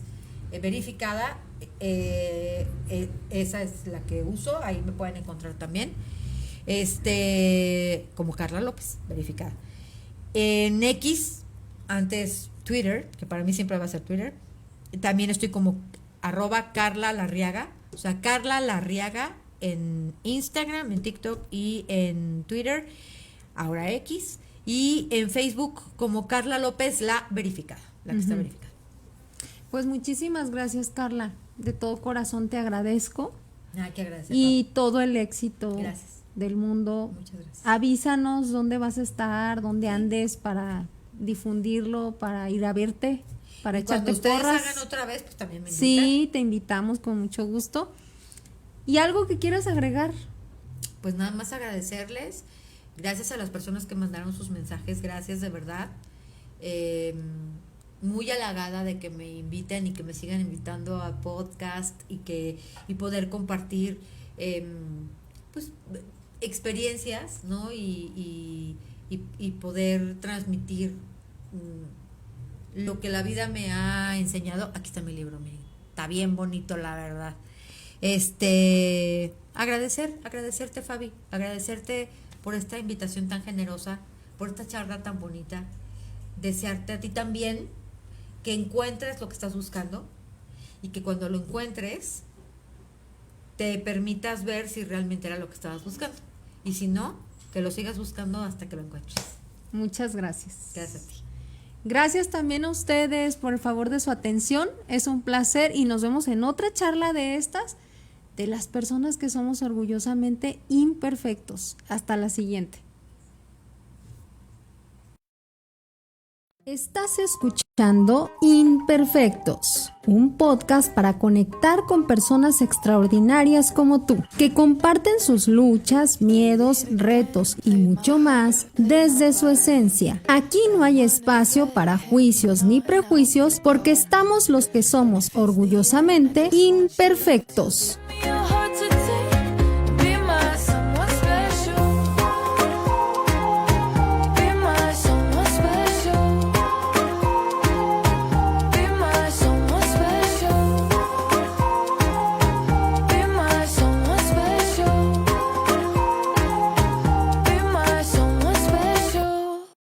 verificada, esa es la que uso. Ahí me pueden encontrar también. Como Carla López, verificada. En X, antes Twitter, que para mí siempre va a ser Twitter, también estoy como @Carla Larriaga. O sea, Carla Larriaga en Instagram, en TikTok y en Twitter, ahora X, y en Facebook como Carla López, la verificada, la que está verificada.
Pues muchísimas gracias, Carla. De todo corazón te agradezco.
Nada que agradecer.
Y todo el éxito
Gracias.
del mundo.
Muchas gracias.
Avísanos dónde vas a estar, dónde andes para difundirlo, para ir a verte, para
Y cuando
echarte
ustedes
porras.
hagan otra vez, pues también me invitan.
Sí, te invitamos con mucho gusto. ¿Y algo que quieras agregar?
Pues nada más agradecerles. Gracias a las personas que mandaron sus mensajes. Gracias de verdad. Muy halagada de que me inviten y que me sigan invitando a podcast y poder compartir pues experiencias, ¿no? Y y poder transmitir lo que la vida me ha enseñado. Aquí está mi libro, miren, está bien bonito, la verdad. Agradecerte, Fabi, agradecerte por esta invitación tan generosa, por esta charla tan bonita, desearte a ti también que encuentres lo que estás buscando y que cuando lo encuentres te permitas ver si realmente era lo que estabas buscando, y si no, que lo sigas buscando hasta que lo encuentres.
Muchas gracias.
Gracias a ti.
Gracias también a ustedes por el favor de su atención. Es un placer y nos vemos en otra charla de estas, de las personas que somos orgullosamente imperfectos. Hasta la siguiente. Estás escuchando Imperfectos, un podcast para conectar con personas extraordinarias como tú, que comparten sus luchas, miedos, retos y mucho más desde su esencia. Aquí no hay espacio para juicios ni prejuicios porque estamos los que somos orgullosamente imperfectos.